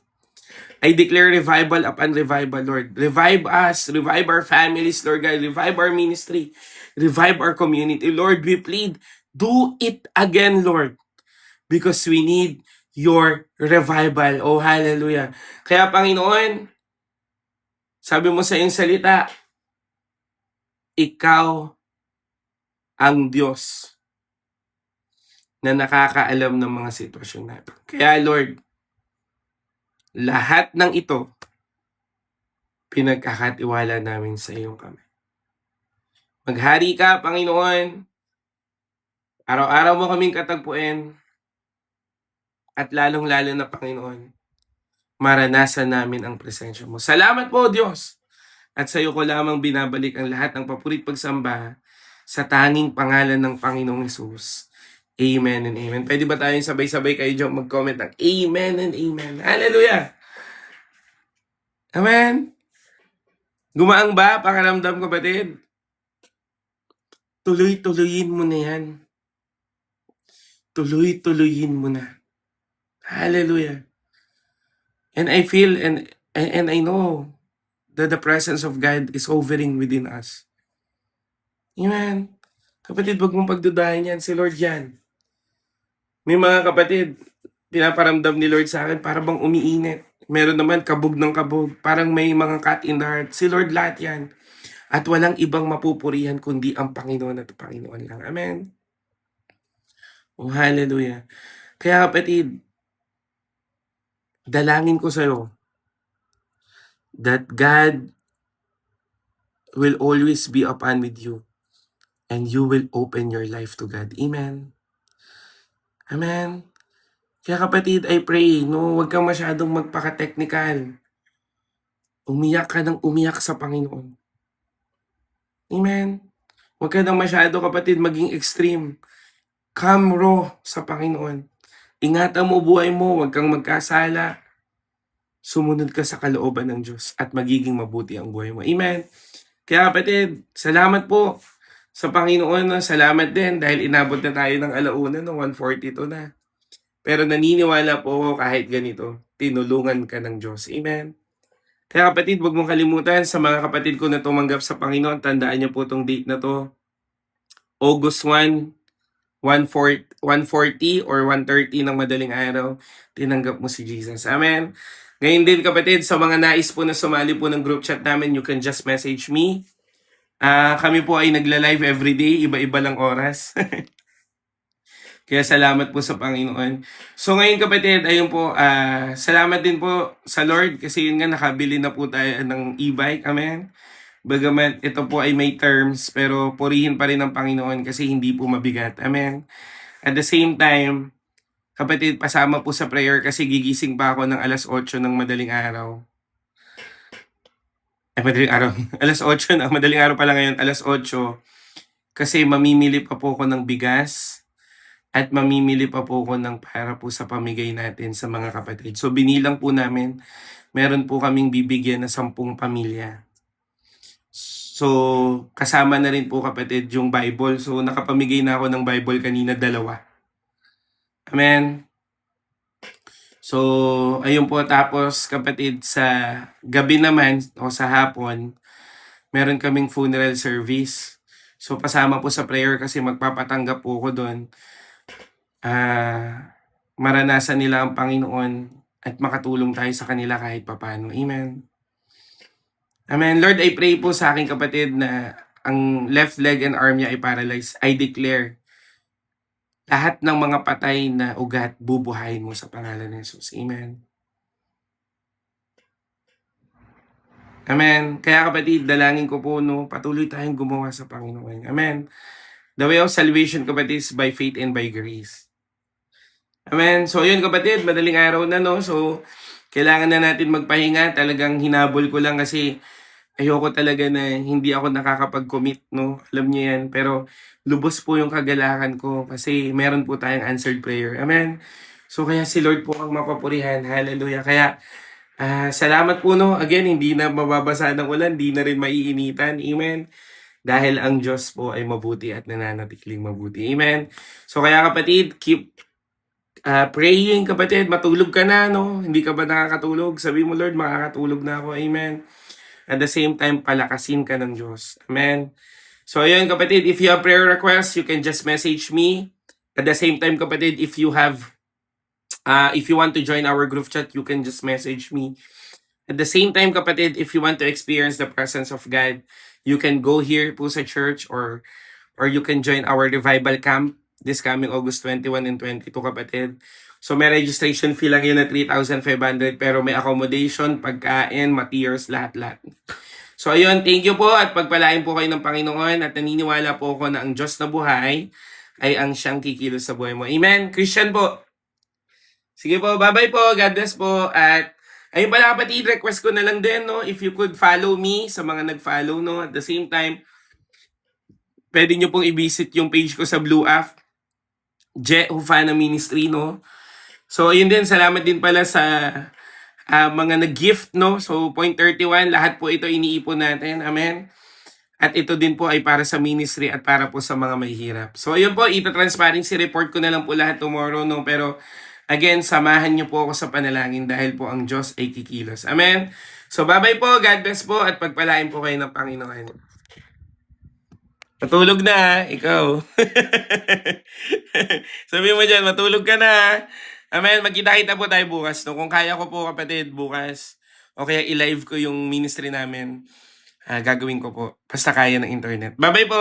A: I declare revival upon revival, Lord. Revive us, revive our families, Lord God. Revive our ministry, revive our community. Lord, we plead, do it again, Lord, because we need your revival. Oh, hallelujah. Kaya Panginoon, sabi mo sa iyong salita, ikaw ang Diyos na nakakaalam ng mga sitwasyon natin. Kaya Lord, lahat ng ito, pinagkakatiwala namin sa iyong kamay. Maghari ka, Panginoon. Araw-araw mo kaming katagpuin. At lalong-lalo na, Panginoon, maranasan namin ang presensya mo. Salamat po, Diyos. At sa iyo ko lamang binabalik ang lahat ng papurit pagsamba sa tanging pangalan ng Panginoong Hesus. Amen and amen. Pwede ba tayong sabay-sabay kayo dyan mag-comment ng amen and amen? Hallelujah! Amen! Gumaang ba, pakiramdam kapatid? Tuloy-tuloyin mo na yan. Tuloy-tuloyin mo na. Hallelujah. And I feel and I know that the presence of God is hovering within us. Amen. Kapatid, wag mong pagdudahin yan. Si Lord yan. May mga kapatid, pinaparamdam ni Lord sa akin, para bang umiinit. Meron naman kabog ng kabog. Parang may mga cut in the heart. Si Lord lahat yan. At walang ibang mapupurihan kundi ang Panginoon at Panginoon lang. Amen. Oh, hallelujah. Kaya kapatid, dalangin ko sa'yo that God will always be upon with you and you will open your life to God. Amen. Amen. Kaya kapatid, I pray, no, huwag kang masyadong magpaka-technical. Umiyak ka ng umiyak sa Panginoon. Amen. Huwag ka nang masyado, kapatid, maging extreme. Come raw sa Panginoon. Ingatan mo buhay mo, huwag kang magkasala. Sumunod ka sa kalooban ng Diyos at magiging mabuti ang buhay mo. Amen. Kaya kapatid, salamat po sa Panginoon. Salamat din dahil inabot na tayo ng alauna, no, 1:42 na. Pero naniniwala po ako kahit ganito, tinulungan ka ng Diyos. Amen. Kaya kapatid, huwag mong kalimutan sa mga kapatid ko na tumanggap sa Panginoon, tandaan niyo po itong date na to. August 1, 1:40 or 1:30 ng madaling araw, tinanggap mo si Jesus. Amen. Ngayon din kapatid, sa mga nais po na sumali po ng group chat namin, you can just message me. Kami po ay nagla-live everyday, iba-iba lang oras. Kaya salamat po sa Panginoon. So ngayon kapatid, ayun po, salamat din po sa Lord kasi yun nga nakabili na po tayo ng e-bike. Amen. Bagamat ito po ay may terms, pero purihin pa rin ng Panginoon kasi hindi po mabigat. Amen. At the same time, kapatid, pasama po sa prayer kasi gigising pa ako ng alas 8 ng madaling araw. Madaling araw. Alas 8 na, madaling araw pa lang ngayon, alas 8. Kasi mamimili pa po ako ng bigas at mamimili pa po ako ng para po sa pamigay natin sa mga kapatid. So binilang po namin, meron po kaming bibigyan na 10 pamilya. So kasama na rin po kapatid yung Bible. So nakapamigay na ako ng Bible kanina 2. Amen. So ayun po, tapos kapatid sa gabi naman o sa hapon, meron kaming funeral service. So pasama po sa prayer kasi magpapatanggap po ko doon. Maranasan nila ang Panginoon at makatulong tayo sa kanila kahit papano. Amen. Amen. Lord, I pray po sa aking kapatid na ang left leg and arm niya ay paralyzed. I declare, lahat ng mga patay na ugat, bubuhayin mo sa pangalan ng Jesus. Amen. Amen. Kaya kapatid, dalangin ko po, no, patuloy tayong gumawa sa Panginoon. Amen. The way of salvation, kapatid, is by faith and by grace. Amen. So, yun kapatid, madaling araw na, no? So, kailangan na natin magpahinga. Talagang hinabol ko lang kasi ayoko talaga na hindi ako nakakapag-commit, no? Alam niyo yan. Pero, lubos po yung kagalakan ko kasi meron po tayong answered prayer. Amen. So, kaya si Lord po ang mapapurihan. Hallelujah. Kaya, salamat po, no? Again, hindi na mababasa ng ulan, hindi na rin maiinitan. Amen. Dahil ang Diyos po ay mabuti at nananatiling mabuti. Amen. So kaya kapatid, keep praying kapatid. Matulog ka na, no? Hindi ka ba nakakatulog? Sabi mo, Lord, makakatulog na ako. Amen. At the same time, palakasin ka ng Diyos. Amen. So ayun kapatid, if you have prayer requests, you can just message me. At the same time kapatid, if you want to join our group chat, you can just message me. At the same time, kapatid, if you want to experience the presence of God, you can go here po sa church or you can join our revival camp this coming August 21 and 22, kapatid. So may registration fee lang yun na 3,500 pero may accommodation, pagkain, materials, lahat-lahat. So ayun, thank you po at pagpalain po kayo ng Panginoon at naniniwala po ako na ang Diyos na buhay ay ang siyang kikilos sa buhay mo. Amen. Christian po. Sige po, bye-bye po. God bless po. At ayun pala kapatid, request ko na lang din, no? If you could follow me sa mga nag-follow, no? At the same time, pwede nyo pong i-visit yung page ko sa Blue App, Je Hufana Ministry, no? So, ayun din, salamat din pala sa mga nag-gift, no? So, 0.31, lahat po ito iniipon natin. Amen. At ito din po ay para sa ministry at para po sa mga mahihirap. So, ayun po, ita-transparency report ko na lang po lahat tomorrow, no? Pero, again, samahan niyo po ako sa panalangin dahil po ang Diyos ay kikilos. Amen? So, bye-bye po. God bless po at pagpalain po kayo ng Panginoon. Matulog na, ikaw. Sabi mo dyan, matulog ka na. Amen? Magkita-kita po tayo bukas. No? Kung kaya ko po, kapatid, bukas, o kaya i-live ko yung ministry namin, gagawin ko po. Basta kaya ng internet. Bye-bye po!